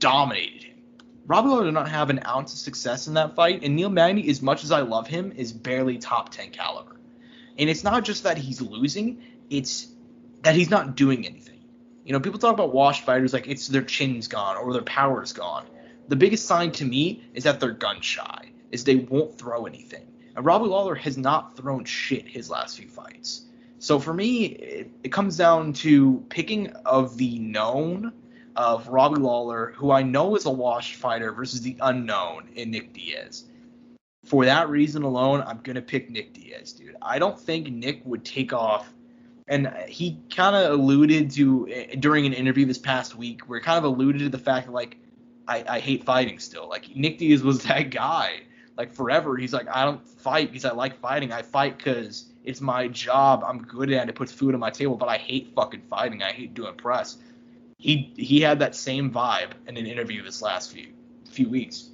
dominated him. Robbie Lawler did not have an ounce of success in that fight, and Neil Magny, as much as I love him, is barely top 10 caliber. And it's not just that he's losing, it's that he's not doing anything. You know, people talk about washed fighters like it's their chin's gone or their power's gone. The biggest sign to me is that they're gun shy, is they won't throw anything. And Robbie Lawler has not thrown shit his last few fights. So for me, it comes down to picking of the known of Robbie Lawler, who I know is a washed fighter, versus the unknown in Nick Diaz. For that reason alone, I'm going to pick Nick Diaz, dude. I don't think Nick would take off. And he kind of alluded to, during an interview this past week, where he kind of alluded to the fact that, like, I hate fighting still. Like, Nick Diaz was that guy. Like, forever, he's like, I don't fight because I like fighting. I fight because it's my job. I'm good at it. It puts food on my table, but I hate fucking fighting. I hate doing press. He had that same vibe in an interview this last few weeks.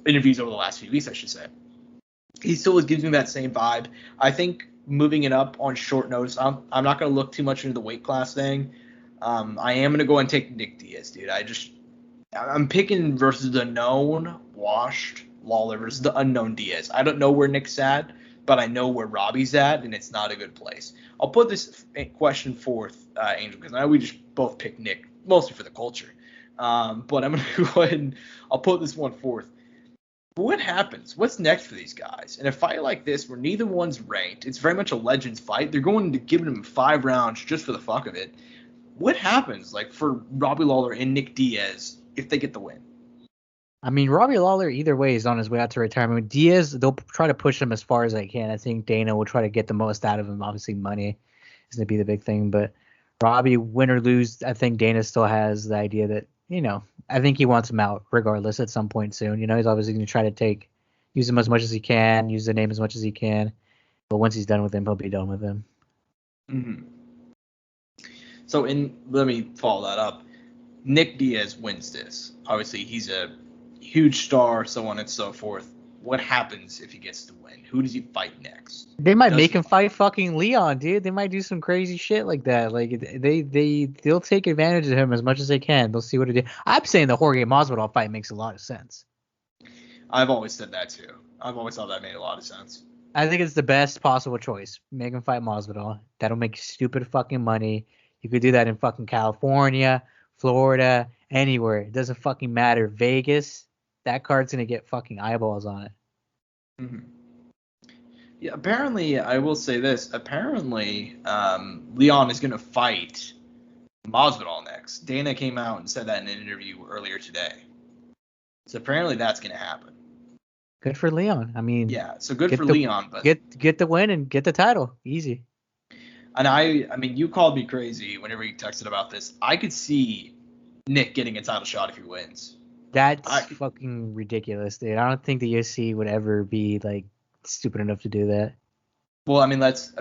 Interviews over the last few weeks, I should say. He still gives me that same vibe. I think moving it up on short notice, I'm not going to look too much into the weight class thing. I am going to go and take Nick Diaz, dude. I'm picking versus the known washed Lawler versus the unknown Diaz. I don't know where Nick's at, but I know where Robbie's at, and it's not a good place. I'll put this question forth, Angel, because I know we just both picked Nick, mostly for the culture. But I'm going to go ahead and I'll put this one forth. But what happens? What's next for these guys? In a fight like this where neither one's ranked, it's very much a legends fight. They're going to give them 5 rounds just for the fuck of it. What happens, like, for Robbie Lawler and Nick Diaz if they get the win? I mean, Robbie Lawler either way is on his way out to retirement. Diaz, they'll try to push him as far as they can. I think Dana will try to get the most out of him. Obviously, money is going to be the big thing. But Robbie, win or lose, I think Dana still has the idea that I think he wants him out regardless at some point soon. He's obviously going to try to use him as much as he can, use the name as much as he can. But once he's done with him, he'll be done with him. Mm-hmm. So let me follow that up. Nick Diaz wins this. Obviously, he's a huge star, so on and so forth. What happens if he gets to win? Who does he fight next? They might make him fight fucking Leon, dude. They might do some crazy shit like that. Like they'll take advantage of him as much as they can. They'll see what it is. I'm saying the Jorge Masvidal fight makes a lot of sense. I've always said that too. I've always thought that made a lot of sense. I think it's the best possible choice. Make him fight Masvidal. That'll make stupid fucking money. You could do that in fucking California, Florida, anywhere. It doesn't fucking matter. Vegas, that card's gonna get fucking eyeballs on it. Mm-hmm. Yeah, apparently, I will say this. Apparently, Leon is gonna fight Masvidal next. Dana came out and said that in an interview earlier today. So apparently that's gonna happen. Good for Leon. I mean, yeah, so good for Leon, but get the win and get the title. Easy. And I mean, you called me crazy whenever you texted about this. I could see Nick getting a title shot if he wins. That's fucking ridiculous, dude. I don't think the UFC would ever be like stupid enough to do that. Well, let's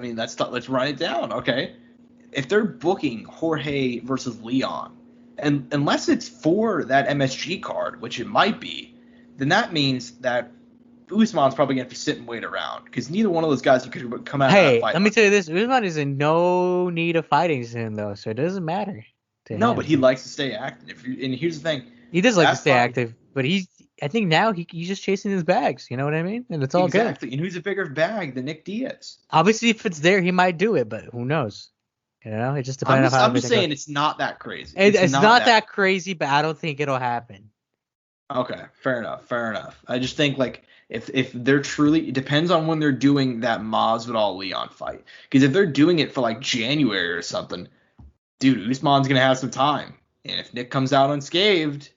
run it down, okay? If they're booking Jorge versus Leon, and unless it's for that MSG card, which it might be, then that means that Usman's probably going to have to sit and wait around because neither one of those guys could come out. Hey, and fight. Let me tell you this: Usman is in no need of fighting soon, though, so it doesn't matter. No, but he likes to stay active. And here's the thing: he does like to stay active, but I think now he's just chasing his bags. You know what I mean? And it's all good. Exactly. And who's a bigger bag than Nick Diaz? Obviously, if it's there, he might do it, but who knows? It just depends on how. I'm just saying it's not that crazy. It's not that crazy, but I don't think it'll happen. Okay, fair enough. I just think like if they're truly, it depends on when they're doing that Masvidal Leon fight. Because if they're doing it for like January or something, dude, Usman's gonna have some time. And if Nick comes out unscathed,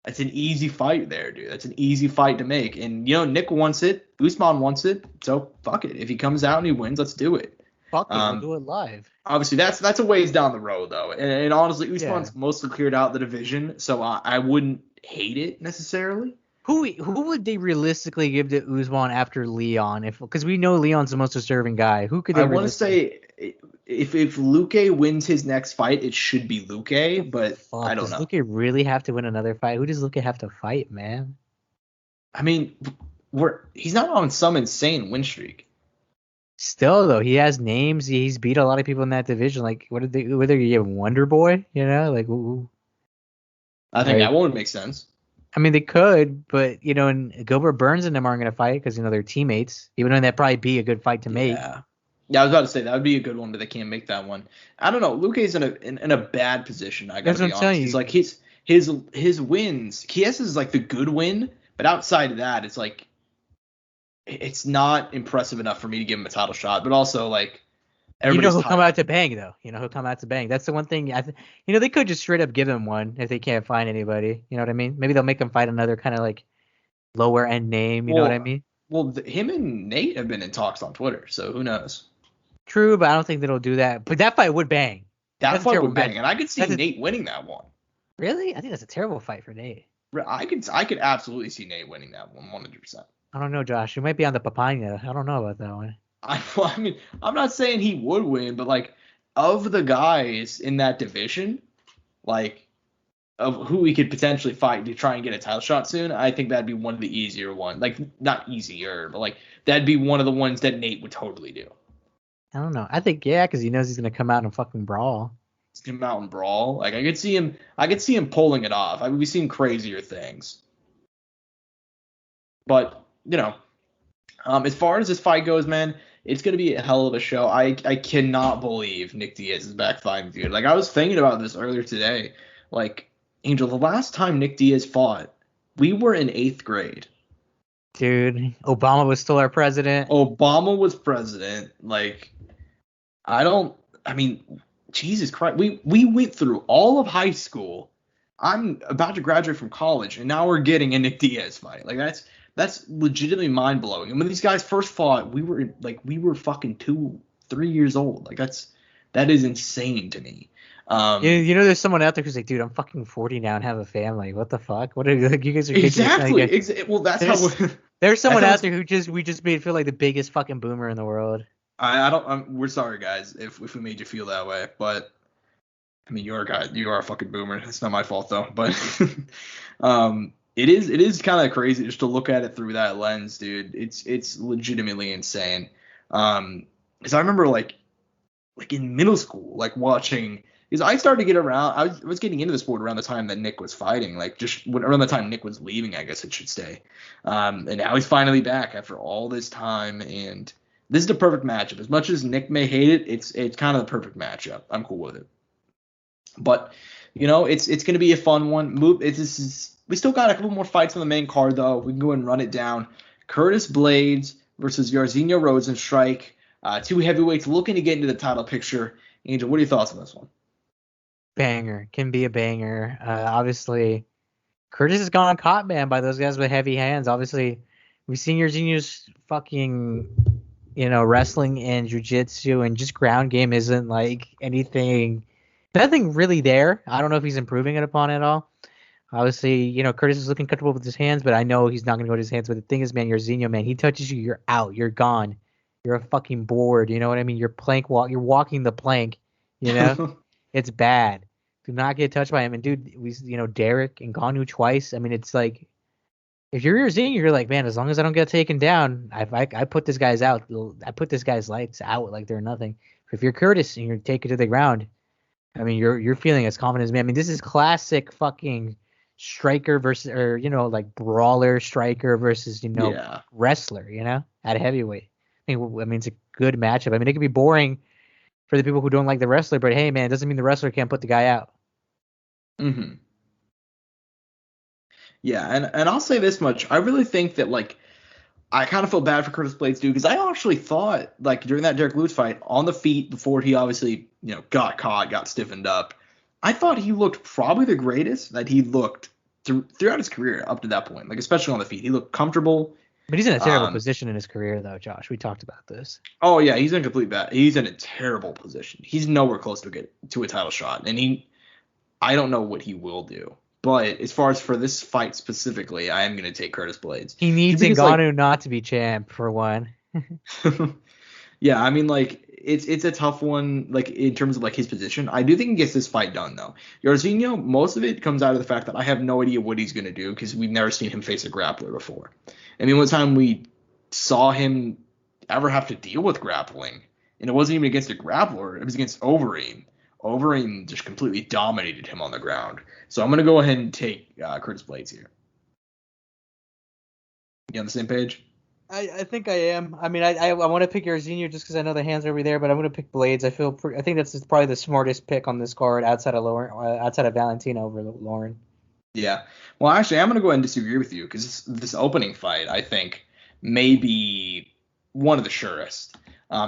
that's an easy fight there, dude. That's an easy fight to make. And Nick wants it, Usman wants it, so fuck it. If he comes out and he wins, let's do it. Fuck it, we'll do it live. Obviously, that's a ways down the road though. And honestly, Usman's mostly cleared out the division, so I wouldn't hate it necessarily. Who would they realistically give to Usman after Leon? Because we know Leon's the most deserving guy. Who could they? I want to say if Luque wins his next fight, it should be Luque, but I don't know. Does Luque really have to win another fight? Who does Luque have to fight, man? I mean, he's not on some insane win streak. Still though, he has names. He's beat a lot of people in that division. Like, whether you give Wonder Boy, ooh. I think that won't make sense. I mean, they could, but and Gilbert Burns and them aren't going to fight because they're teammates. Even though that'd probably be a good fight to make. Yeah, I was about to say that would be a good one, but they can't make that one. I don't know. Luque's in a bad position. I gotta be honest. He's like his wins. Chiesa is like the good win, but outside of that, it's like it's not impressive enough for me to give him a title shot. But also like. He'll come out to bang though. He'll come out to bang. That's the one thing. They could just straight up give him one if they can't find anybody. You know what I mean? Maybe they'll make him fight another kind of like lower end name. You know what I mean? Well, him and Nate have been in talks on Twitter, so who knows? True, but I don't think they'll do that. But that fight would bang. That fight would bang, and I could see Nate winning that one. Really? I think that's a terrible fight for Nate. I could absolutely see Nate winning that one, 100%. I don't know, Josh. You might be on the papaya. I don't know about that one. I mean, I'm not saying he would win, but like of the guys in that division, like of who he could potentially fight to try and get a title shot soon, I think that'd be one of the easier ones. Like not easier, but like that'd be one of the ones that Nate would totally do. I don't know. I think because he knows he's gonna come out and fucking brawl. He's gonna come out and brawl. Like I could see him pulling it off. I would be seeing crazier things. But as far as this fight goes, man. It's going to be a hell of a show. I cannot believe Nick Diaz is back fighting, dude. Like, I was thinking about this earlier today. Like, Angel, the last time Nick Diaz fought, we were in 8th grade. Dude, Obama was still our president. Obama was president. Like, Jesus Christ. We went through all of high school. I'm about to graduate from college, and now we're getting a Nick Diaz fight. Like, that's legitimately mind blowing. And when these guys first fought, we were fucking 2-3 years old. Like that is insane to me. You know, there's someone out there who's like, dude, I'm fucking 40 now and have a family. What the fuck? What are you, like? You guys are exactly. ridiculous. Well, that's how. There's someone out there who we just made feel like the biggest fucking boomer in the world. I don't. We're sorry, guys, if we made you feel that way, but I mean, you're a guy. You are a fucking boomer. It's not my fault though. But it is kind of crazy just to look at it through that lens, dude. It's legitimately insane. Because I remember like in middle school, like watching. Because I started to get around. I was getting into the sport around the time that Nick was fighting, like just around the time Nick was leaving, I guess it should say. And now he's finally back after all this time, and this is the perfect matchup. As much as Nick may hate it, it's kind of the perfect matchup. I'm cool with it. But it's going to be a fun one. We still got a couple more fights on the main card though. We can go and run it down. Curtis Blades versus Jairzinho Rozenstruik. Two heavyweights looking to get into the title picture. Angel, what are your thoughts on this one? Banger. Can be a banger. Obviously, Curtis has gone caught, man, by those guys with heavy hands. Obviously, we've seen Jairzinho's fucking, wrestling and jiu-jitsu and just ground game isn't like nothing really there. I don't know if he's improving it upon it all. Obviously, Curtis is looking comfortable with his hands, but I know he's not going to go to his hands. But the thing is, man, Jairzinho, man, he touches you, you're out, you're gone. You're a fucking board, you know what I mean? You're you're walking the plank, It's bad. Do not get touched by him. And dude, Derek and Ngannou twice. I mean, it's like, if you're Jairzinho, you're like, man, as long as I don't get taken down, I put this guy's out. I put this guy's lights out like they're nothing. If you're Curtis and you're taken to the ground, I mean, you're feeling as confident as me. I mean, this is classic fucking striker versus, or like brawler striker versus wrestler, at heavyweight. I mean, it's a good matchup. I mean, it could be boring for the people who don't like the wrestler, but hey, man, it doesn't mean the wrestler can't put the guy out. Mm-hmm. Yeah, and I'll say this much. I really think that, like, I kind of feel bad for Curtis Blades, dude, because I actually thought, like, during that Derek Lewis fight, on the feet, before he obviously, got caught, got stiffened up, I thought he looked probably the greatest that he looked throughout his career up to that point, like, especially on the feet. He looked comfortable. But he's in a terrible position in his career, though, Josh. We talked about this. Oh, yeah, he's in he's in a terrible position. He's nowhere close to get to a title shot, and I don't know what he will do. But as far as for this fight specifically, I am going to take Curtis Blades. He needs Ngannou not to be champ, for one. Yeah, I mean, like, it's a tough one, like, in terms of, like, his position. I do think he gets this fight done, though. Jairzinho, most of it comes out of the fact that I have no idea what he's going to do because we've never seen him face a grappler before. I mean, one time we saw him ever have to deal with grappling, and it wasn't even against a grappler. It was against Overeem. Overeem just completely dominated him on the ground. So I'm going to go ahead and take Curtis Blades here. You on the same page? I think I am. I mean, I want to pick Jairzinho just because I know the hands are over there, but I'm going to pick Blades. I think that's probably the smartest pick on this card outside of Valentina over Lauren. Yeah. Well, actually, I'm going to go ahead and disagree with you because this opening fight, I think, may be one of the surest.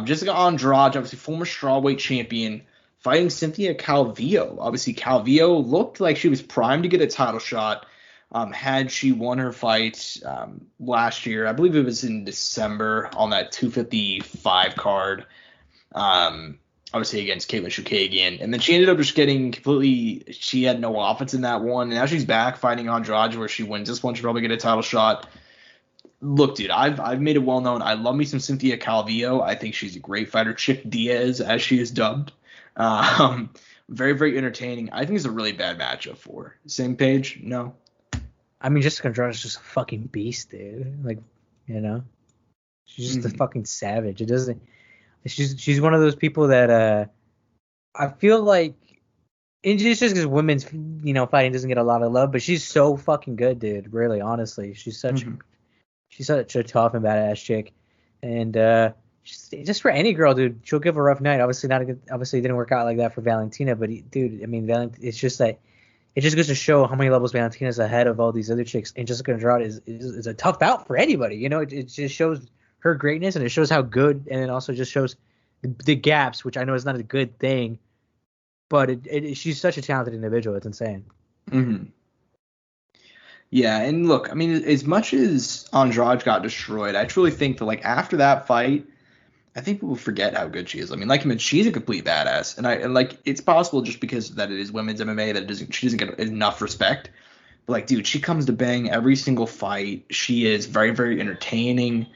Jessica Andrade, obviously former strawweight champion, fighting Cynthia Calvillo. Obviously, Calvillo looked like she was primed to get a title shot had she won her fight last year. I believe it was in December on that 255 card. Obviously against Caitlin Chookagian. And then she ended up just getting she had no offense in that one. And now she's back fighting Andrade where she wins this one. She'll probably get a title shot. Look, dude, I've made it well known. I love me some Cynthia Calvillo. I think she's a great fighter. Nick Diaz, as she is dubbed. Very, very entertaining. I think it's a really bad matchup for her. Same page? No. I mean, Jessica Andrade is just a fucking beast, dude. Like, she's just a fucking savage. It doesn't. She's one of those people that I feel like, and it's just because women's fighting doesn't get a lot of love, but she's so fucking good, dude. Really, honestly, she's such a tough and badass chick, and just for any girl, dude, she'll give a rough night. Obviously it didn't work out like that for Valentina, but dude, I mean, it's just that it just goes to show how many levels Valentina's ahead of all these other chicks, and Jessica Andrade is a tough bout for anybody. It just shows her greatness, and it shows how good, and it also just shows the gaps, which I know is not a good thing, but she's such a talented individual. It's insane. Mm-hmm. Yeah, and look, I mean, as much as Andrade got destroyed, I truly think that, like, after that fight, I think people forget how good she is. I mean, like I mentioned, she's a complete badass, and like it's possible just because that it is women's MMA that she doesn't get enough respect. But like, dude, she comes to bang every single fight. She is very, very entertaining.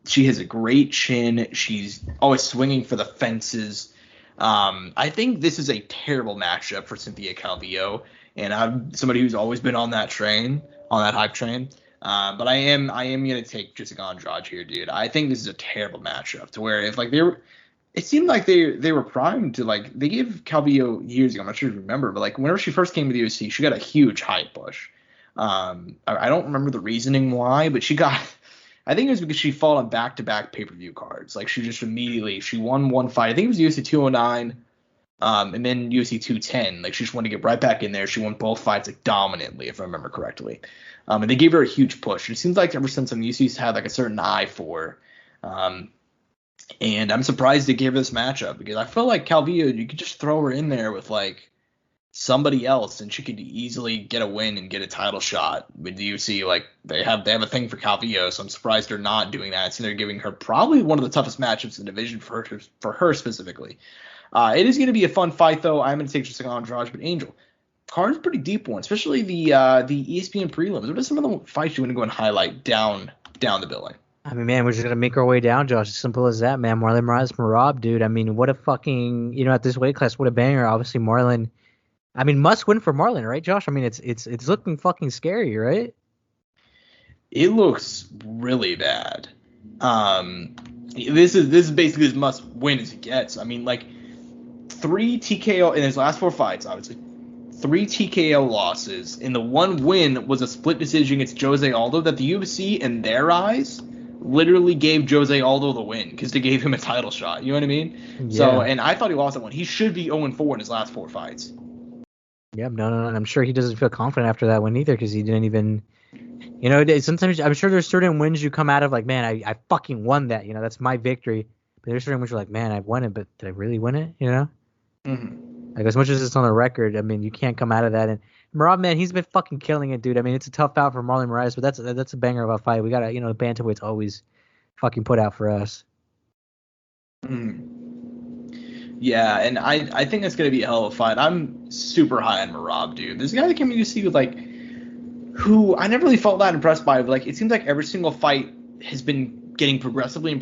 She has a great chin. She's always swinging for the fences. I think this is a terrible matchup for Cynthia Calvillo, and I'm somebody who's always been on that train, on that hype train. But I am gonna take Jessica Andrade here, dude. I think this is a terrible matchup to where if like it seemed like they were primed to like they gave Calvillo years ago. I'm not sure if you remember, but like whenever she first came to the UFC, she got a huge hype push. I don't remember the reasoning why, but she got. I think it was because she fought on back-to-back pay-per-view cards. Like she won one fight. I think it was UFC 209, and then UFC 210. Like she just wanted to get right back in there. She won both fights like dominantly, if I remember correctly. And they gave her a huge push. It seems like ever since UFC's had like a certain eye for her. And I'm surprised they gave her this matchup because I feel like Calvillo, you could just throw her in there with like somebody else and she could easily get a win and get a title shot with the UFC. Like they have a thing for Calvillo, so I'm surprised they're not doing that. So they're giving her probably one of the toughest matchups in the division for her specifically. It is going to be a fun fight though. I'm going to take Jessica Andrade, but Angel, card's a pretty deep one, especially the ESPN prelims. What are some of the fights you want to go and highlight down the billing? I mean, man, we're just gonna make our way down, Josh. As simple as that, man. Marlon Merab, dude. I mean, what a fucking, at this weight class, what a banger. Obviously, Marlon. I mean, must win for Marlon, right, Josh? I mean, it's looking fucking scary, right? It looks really bad. This is basically as must win as it gets. I mean, like 3 TKO in his last 4 fights, obviously. 3 TKO losses, and the one win was a split decision against Jose Aldo that the UFC, in their eyes, literally gave Jose Aldo the win because they gave him a title shot. You know what I mean? Yeah. So, and I thought he lost that one. He should be 0-4 in his last 4 fights. Yep, no. I'm sure he doesn't feel confident after that win either because he didn't even, sometimes I'm sure there's certain wins you come out of like, man, I fucking won that. That's my victory. But there's certain wins you're like, man, I won it, but did I really win it? Mm-hmm. Like, as much as it's on the record, I mean, you can't come out of that. And Merab, man, he's been fucking killing it, dude. I mean, it's a tough out for Marlon Moraes, but that's a banger of a fight. We got to, the bantamweight's always fucking put out for us. Yeah, and I think that's going to be a hell of a fight. I'm super high on Merab, dude. This guy that came to UFC with, like, who I never really felt that impressed by, but, like, it seems like every single fight has been getting progressively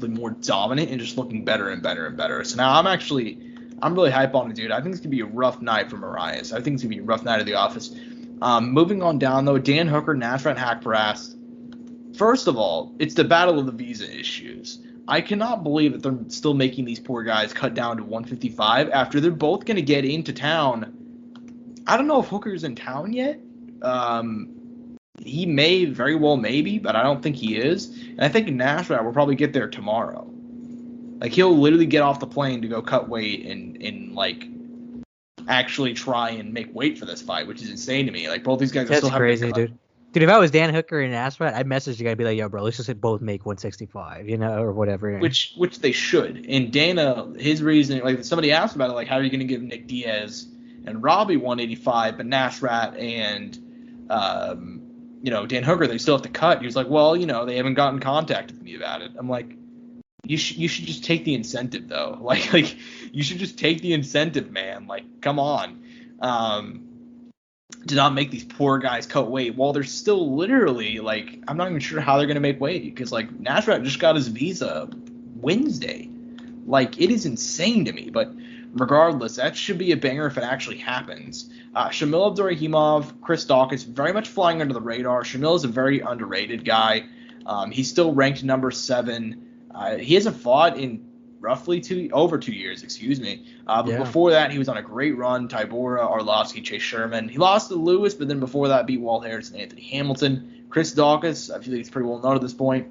more dominant and just looking better and better and better. So now I'm really hype on it, dude. I think it's going to be a rough night for Moraes. I think it's going to be a rough night at the office. Moving on down, though, Dan Hooker, Nasrat Haqparast. First of all, it's the battle of the visa issues. I cannot believe that they're still making these poor guys cut down to 155 after they're both going to get into town. I don't know if Hooker's in town yet. He may very well maybe, but I don't think he is. And I think Nasrat will probably get there tomorrow. Like, he'll literally get off the plane to go cut weight and like, actually try and make weight for this fight, which is insane to me. Like, both these guys are still having to cut. Dude. Dude, if I was Dan Hooker and Nasrat, I'd message you guys, be like, yo, bro, let's just both make 165, or whatever. Which they should. And Dana, his reason, like, somebody asked about it, like, how are you going to give Nick Diaz and Robbie 185, but Nasrat and, Dan Hooker, they still have to cut. He was like, well, they haven't gotten contact with me about it. I'm like, you should just take the incentive, though. Like you should just take the incentive, man. Like, come on. To not make these poor guys cut weight while they're still literally, like, I'm not even sure how they're going to make weight because, like, Nasrat just got his visa Wednesday. Like, it is insane to me. But regardless, that should be a banger if it actually happens. Shamil Abdurakhimov, Chris Dawkins, very much flying under the radar. Shamil is a very underrated guy. He's still ranked number 7. He hasn't fought in roughly over 2 years, but before that, he was on a great run. Tybura, Arlovsky, Chase Sherman. He lost to Lewis, but then before that, beat Walt Harris and Anthony Hamilton. Chris Dawkins, I feel like he's pretty well known at this point.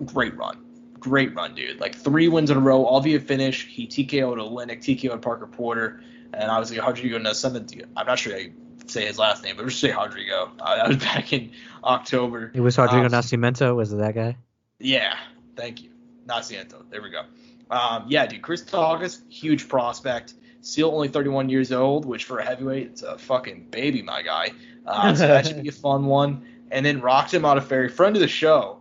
Great run, dude. Like, 3 wins in a row, all via finish. He TKO'd Olynyk, TKO'd Parker Porter, and obviously Rodrigo Nascimento. I'm not sure how you say his last name, but let's just say Rodrigo. That was back in October. It was Rodrigo Nascimento. Was it that guy? Yeah. Thank you. Nascimento. There we go. Dude, Chris Dawkins, huge prospect. Still only 31 years old, which for a heavyweight, it's a fucking baby, my guy. So that should be a fun one. And then Roxy Modafferi, friend of the show.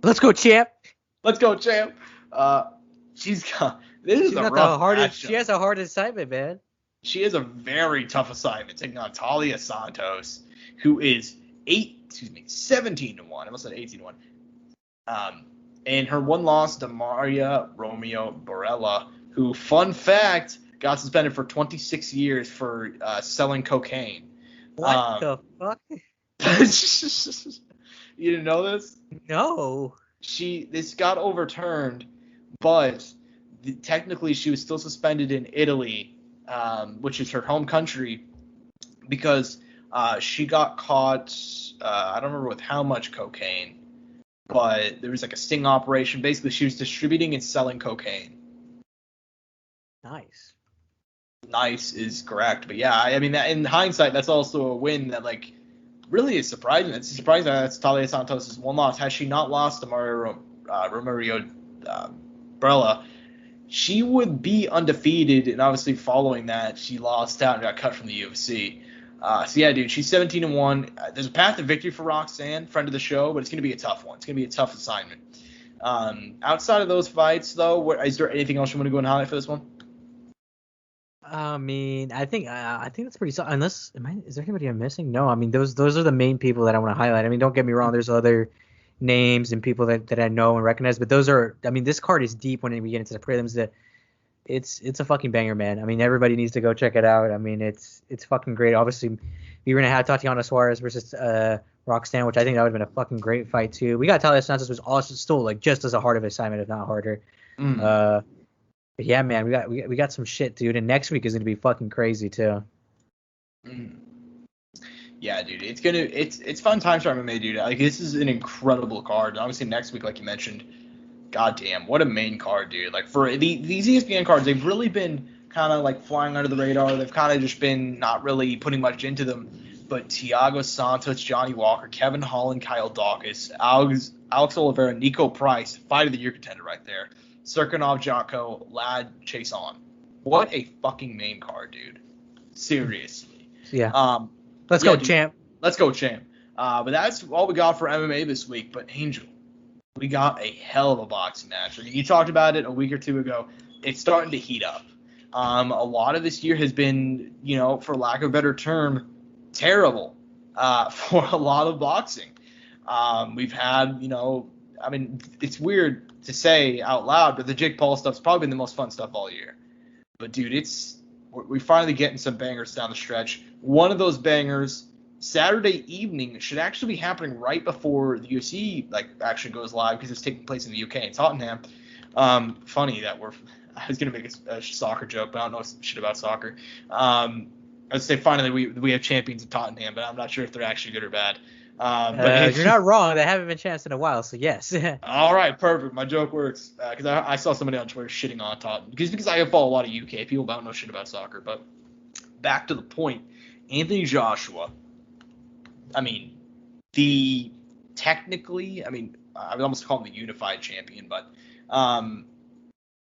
Let's go, champ. Let's go, champ. She's got this is She's a got rough the hardest. matchup. She has a hard assignment, man. She has a very tough assignment taking on Talia Santos, who is 17-1. I almost said 18-1. And her one loss to Maria Romeo Borella, who, fun fact, got suspended for 26 years for selling cocaine. What the fuck? You didn't know this? No. This got overturned, but technically she was still suspended in Italy, which is her home country, because she got caught. I don't remember with how much cocaine, but there was like a sting operation. Basically, she was distributing and selling cocaine. Nice. Nice is correct, but yeah, I mean, that, in hindsight, that's also a win that like really is surprising. It's surprising that that's Talia Santos' one loss. Had she not lost to Maria Romario Borella, she would be undefeated, and obviously following that, she lost out and got cut from the UFC. So yeah, dude, she's 17-1. There's a path to victory for Roxanne, friend of the show, but it's going to be a tough one. It's going to be a tough assignment. Outside of those fights, though, is there anything else you want to go and highlight for this one? I mean, I think that's pretty solid. Unless, is there anybody I'm missing? No, I mean, those are the main people that I want to highlight. I mean, don't get me wrong. There's other names and people that I know and recognize, but those are. I mean, this card is deep when we get into the prelims. That it's a fucking banger, man. I mean, everybody needs to go check it out. I mean, it's fucking great. Obviously, we were gonna have Tatiana Suarez versus Roxanne, which I think that would have been a fucking great fight too. We got Talia Santos, was also still like just as a hard of an assignment, if not harder. But yeah, man, we got some shit, dude. And next week is gonna be fucking crazy too. Yeah, dude, it's fun times for MMA, dude. Like, this is an incredible card. Obviously, next week, like you mentioned, goddamn, what a main card, dude. Like, for these ESPN cards, they've really been kind of like flying under the radar. They've kind of just been not really putting much into them. But Thiago Santos, Johnny Walker, Kevin Holland, Kyle Dawkins, Alex Oliveira, Nico Price, fight of the year contender right there. Serkinov, Jocko, Lad, Chase On. What a fucking main card, dude. Seriously. Yeah. Let's go, dude. champ. Let's go, champ. But that's all we got for MMA this week. But Angel, we got a hell of a boxing match. You talked about it a week or two ago. It's starting to heat up. A lot of this year has been, for lack of a better term, terrible for a lot of boxing. We've had, I mean, it's weird to say out loud, but the Jake Paul stuff's probably been the most fun stuff all year. But dude, we're finally getting some bangers down the stretch. One of those bangers, Saturday evening, should actually be happening right before the UFC actually goes live, because it's taking place in the UK in Tottenham. Funny that I was gonna make a soccer joke, but I don't know shit about soccer. I'd say finally we have champions in Tottenham, but I'm not sure if they're actually good or bad. But you're not wrong. They haven't been champs in a while, so yes. All right, perfect. My joke works, because I saw somebody on Twitter shitting on Tottenham because I follow a lot of UK people, but I don't know shit about soccer. But back to the point, Anthony Joshua. I mean, I would almost call him the unified champion, but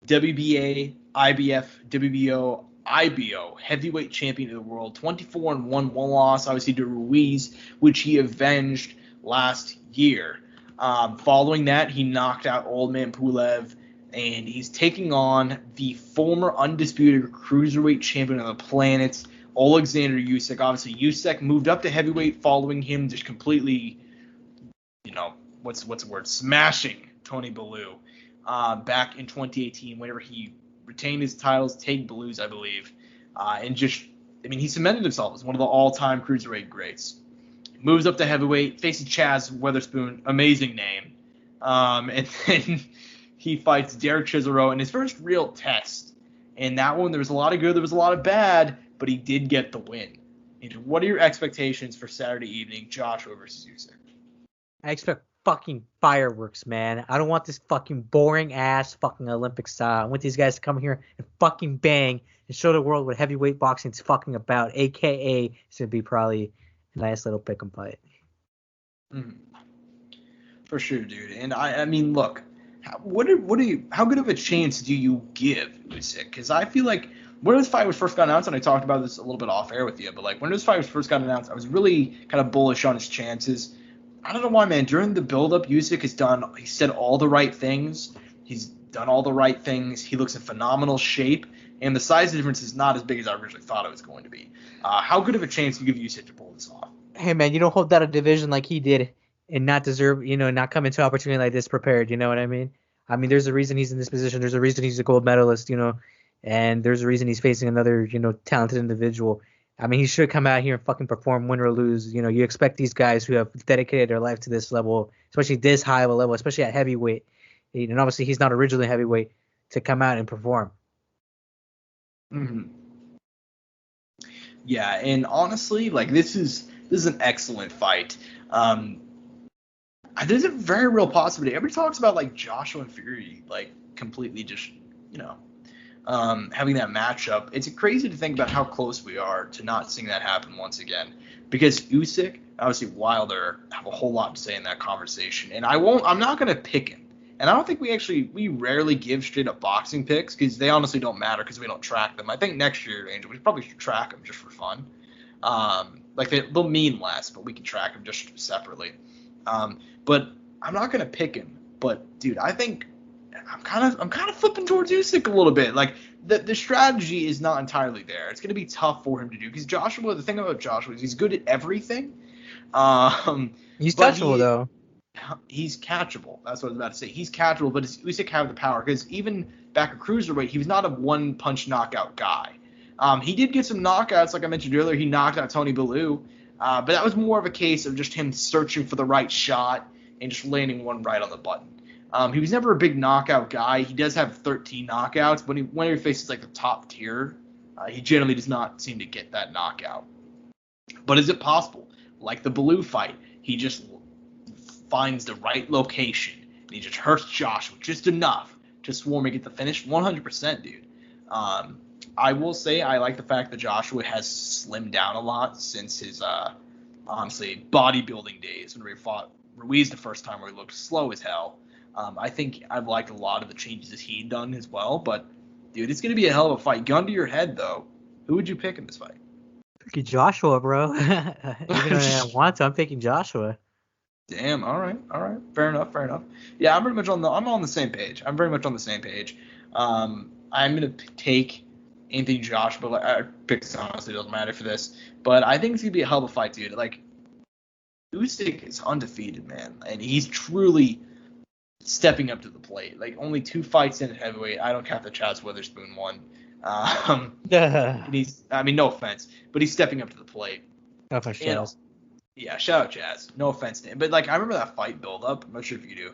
WBA, IBF, WBO, IBO heavyweight champion of the world, 24-1, one loss, obviously to Ruiz, which he avenged last year. Following that, he knocked out Old Man Pulev, and he's taking on the former undisputed cruiserweight champion of the planet, Alexander Usyk. Obviously, Usyk moved up to heavyweight following him just completely, what's the word, smashing Tony Bellew back in 2018 whenever he retained his titles, take Blues, I believe, and he cemented himself as one of the all-time cruiserweight greats. Moves up to heavyweight, faces Chaz Weatherspoon, amazing name, and then he fights Derek Chisel in his first real test. And that one, there was a lot of good, there was a lot of bad, but he did get the win. And what are your expectations for Saturday evening, Joshua versus Usyk? I expect fucking fireworks, man. I don't want this fucking boring ass fucking Olympic style. I want these guys to come here and fucking bang and show the world what heavyweight boxing is fucking about. AKA, it's gonna be probably a nice little pick 'em fight. For sure, dude. And I mean, look, how good of a chance do you give Usyk? Because I feel like when this fight was first got announced, and I talked about this a little bit off air with you, but when this fight was first got announced, I was really kind of bullish on his chances. I don't know why, man. During the build-up, Usyk he said all the right things. He's done all the right things. He looks in phenomenal shape, and the size difference is not as big as I originally thought it was going to be. How good of a chance do you give Usyk to pull this off? Hey man, you don't hold down a division like he did and not deserve, not come into an opportunity like this prepared. You know what I mean? I mean, there's a reason he's in this position. There's a reason he's a gold medalist, and there's a reason he's facing another, talented individual. I mean, he should come out here and fucking perform, win or lose. You expect these guys who have dedicated their life to this level, especially this high of a level, especially at heavyweight, and obviously he's not originally heavyweight, to come out and perform. Mm-hmm. Yeah, and honestly, like this is an excellent fight. There's a very real possibility. Everybody talks about like Joshua and Fury, like completely just having that matchup. It's crazy to think about how close we are to not seeing that happen once again. Because Usyk, obviously Wilder, have a whole lot to say in that conversation, and I'm not gonna pick him. And I don't think we rarely give straight up boxing picks because they honestly don't matter because we don't track them. I think next year, Angel, we probably should track them just for fun. Like they'll mean less, but we can track them just separately. But I'm not gonna pick him. But dude, I think I'm kind of flipping towards Usyk a little bit. Like the strategy is not entirely there. It's gonna be tough for him to do because Joshua. The thing about Joshua is he's good at everything. He's touchable though. He's catchable. That's what I was about to say. He's catchable, but Usyk have the power because even back at cruiserweight, he was not a one-punch knockout guy. He did get some knockouts, like I mentioned earlier. He knocked out Tony Bellew, but that was more of a case of just him searching for the right shot and just landing one right on the button. He was never a big knockout guy. He does have 13 knockouts, but whenever he faces like the top tier, he generally does not seem to get that knockout. But is it possible? Like the Bellew fight, he just finds the right location and he just hurts Joshua just enough to swarm and get the finish. 100%, dude. I will say I like the fact that Joshua has slimmed down a lot since his honestly bodybuilding days when we fought Ruiz the first time where he looked slow as hell. I think I've liked a lot of the changes that he'd done as well, but dude, it's gonna be a hell of a fight. Gun to your head though, who would you pick in this fight? Picking Joshua, bro. Even though I want to, I'm picking Joshua. Damn. All right. Fair enough. Yeah, I'm on the same page. I'm very much on the same page. I'm gonna take Anthony Joshua, but I pick honestly doesn't matter for this. But I think it's gonna be a hell of a fight, dude. Like Usyk is undefeated, man, and he's truly stepping up to the plate. Like only 2 fights in at heavyweight. I don't count the Chaz Witherspoon one. No offense, but he's stepping up to the plate. No offense, Chaz. Yeah, shout out Chaz. No offense to him. But, like, I remember that fight build-up. I'm not sure if you do.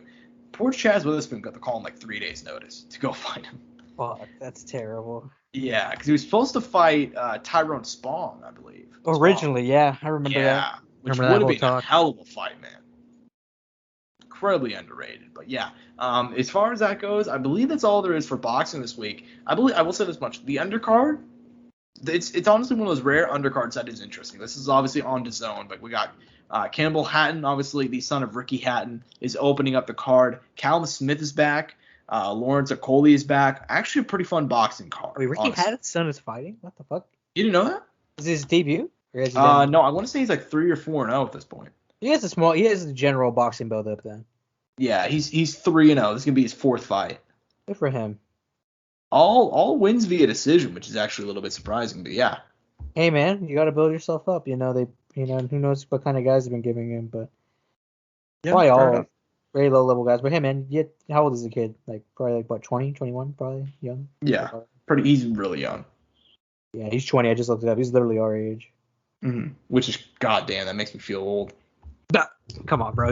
Poor Chaz Witherspoon got the call in, like, 3 days' notice to go fight him. Fuck, that's terrible. Yeah, because he was supposed to fight Tyrone Spong, I believe. Originally, yeah. I remember that. Yeah, which would have been a hell of a fight, man. Incredibly underrated. But, yeah, as far as that goes, I believe that's all there is for boxing this week. I will say this much. The undercard, it's honestly one of those rare undercards that is interesting. This is obviously on DAZN, but we got Campbell Hatton, obviously the son of Ricky Hatton, is opening up the card. Callum Smith is back. Lawrence Okoli is back. Actually, a pretty fun boxing card. Wait, Ricky Hatton's son is fighting? What the fuck? You didn't know that? Is this his debut? No, I want to say he's like 3 or 4-0 at this point. He has a general boxing build up then. Yeah, he's 3-0. This is gonna be his 4th fight. Good for him. All wins via decision, which is actually a little bit surprising, but yeah. Hey man, you got to build yourself up. Who knows what kind of guys have been giving him, but Yeah, probably all enough. very low level guys. But hey man, how old is the kid? Like probably like what, 20, 21, probably young. Yeah, he's really young. Yeah, he's 20. I just looked it up. He's literally our age. Mm-hmm. Which is goddamn, that makes me feel old. Come on, bro.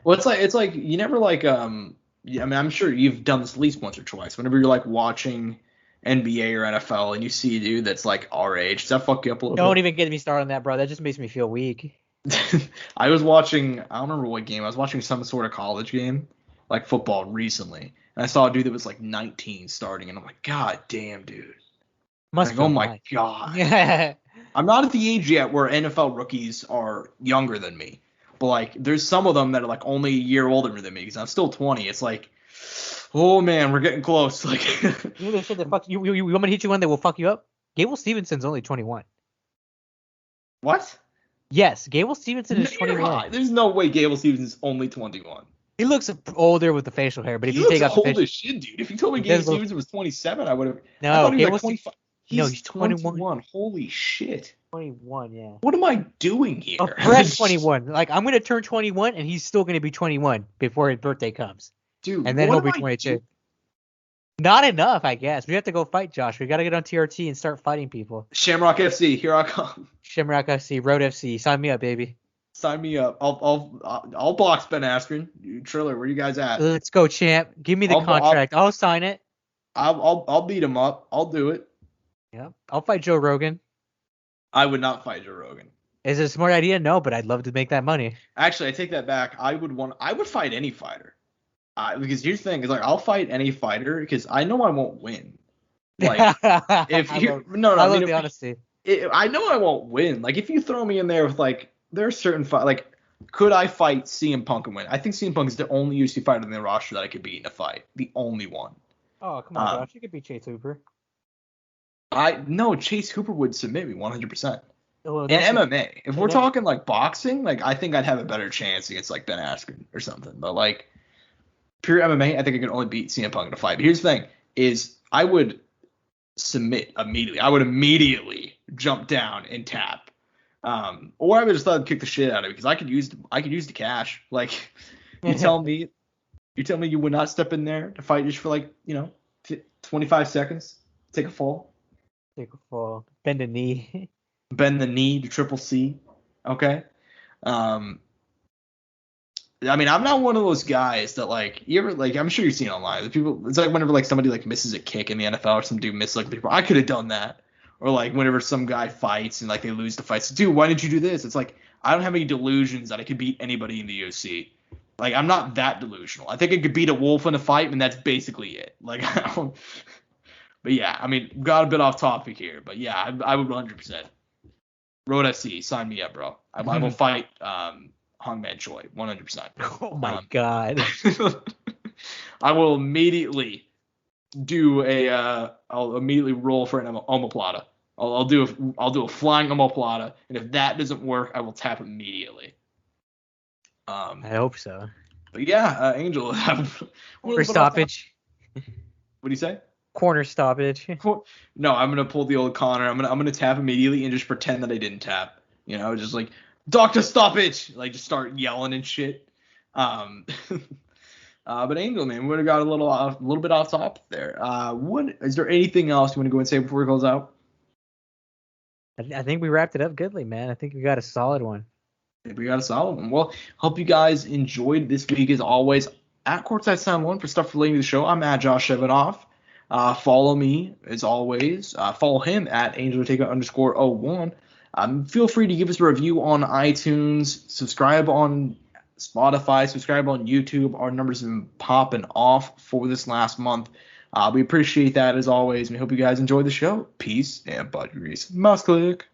Well, it's like you never like Yeah, I mean, I'm sure you've done this at least once or twice. Whenever you're like watching NBA or NFL and you see a dude that's like our age, does that fuck you up a little bit? Don't even get me started on that, bro. That just makes me feel weak. I was watching, I don't remember what game. I was watching some sort of college game, like football recently, and I saw a dude that was like 19 starting, and I'm like, God damn, dude. Oh my God. Yeah. I'm not at the age yet where NFL rookies are younger than me. But, like, there's some of them that are, like, only a year older than me because I'm still 20. It's like, oh, man, we're getting close. Like, you know they said that fuck you want me to hit you one that will fuck you up? Gable Stevenson's only 21. What? Yes, Gable Stevenson is 21. There's no way Gable Stevenson's only 21. He looks older with the facial hair, but if He you take looks out the old facial, as shit, dude. If you told me he Gable does look- Stevenson was 27, I would have. No, I thought he was Gable like 25. no, he's 21. Holy shit. 21, yeah. What am I doing here? A fresh 21. Like, I'm going to turn 21, and he's still going to be 21 before his birthday comes. Dude, And then what he'll be am I 22. doing? Not enough, I guess. We have to go fight Josh. We got to get on TRT and start fighting people. Shamrock FC, here I come. Shamrock FC, Road FC. Sign me up, baby. Sign me up. I'll box Ben Askren. Triller, where you guys at? Let's go, champ. Give me the contract. I'll sign it. I'll beat him up. I'll do it. Yeah. I'll fight Joe Rogan. I would not fight Joe Rogan. Is it a smart idea? No, but I'd love to make that money. Actually, I take that back. I would fight any fighter. Because here's the thing, is like I'll fight any fighter because I know I won't win. Like if you I love the honesty. I know I won't win. Like if you throw me in there with like there are certain like could I fight CM Punk and win? I think CM Punk is the only UFC fighter in the roster that I could beat in a fight. The only one. Oh come on, Josh, you could beat Chase Hooper. No, Chase Hooper would submit me 100%. Well, in MMA, if we're talking like boxing, like I think I'd have a better chance against like Ben Askren or something. But like pure MMA, I think I could only beat CM Punk in a fight. But here's the thing: is I would submit immediately. I would immediately jump down and tap, or I would just let him kick the shit out of it because I could use the cash. Like you tell me you would not step in there to fight just for like 25 seconds, take a fall, bend a knee, bend the knee to triple C. Okay. I mean, I'm not one of those guys that like you ever like. I'm sure you've seen online. The people, it's like whenever like somebody like misses a kick in the NFL or some dude misses like I could have done that. Or like whenever some guy fights and like they lose the fight, so, dude, why didn't you do this? It's like I don't have any delusions that I could beat anybody in the UFC. Like I'm not that delusional. I think I could beat a wolf in a fight, and that's basically it. Like, but yeah, I mean, got a bit off topic here, but yeah, I would 100%. Road FC, sign me up, bro. I will fight. Hongman Choi, 100%. Oh my god. I will immediately do I'll immediately roll for an omoplata. I'll do a flying omoplata, and if that doesn't work, I will tap immediately. I hope so. But yeah, Angel. Corner stoppage. What do you say? Corner stoppage. No, I'm gonna pull the old Connor. I'm gonna tap immediately and just pretend that I didn't tap. Just like Doctor stoppage, like just start yelling and shit. But Angel, man, we would have got a little bit off topic there. What is there anything else you want to go and say before we close out? I think we wrapped it up goodly, man. I think we got a solid one. I think we got a solid one. Well, hope you guys enjoyed this week as always. At Courtside Sound for stuff relating to the show, I'm at Josh Evanoff. Follow me as always. Follow him at Angel_01. Feel free to give us a review on iTunes, subscribe on Spotify, subscribe on YouTube. Our numbers have been popping off for this last month. We appreciate that as always. We hope you guys enjoyed the show. Peace and bud grease. Mouse click.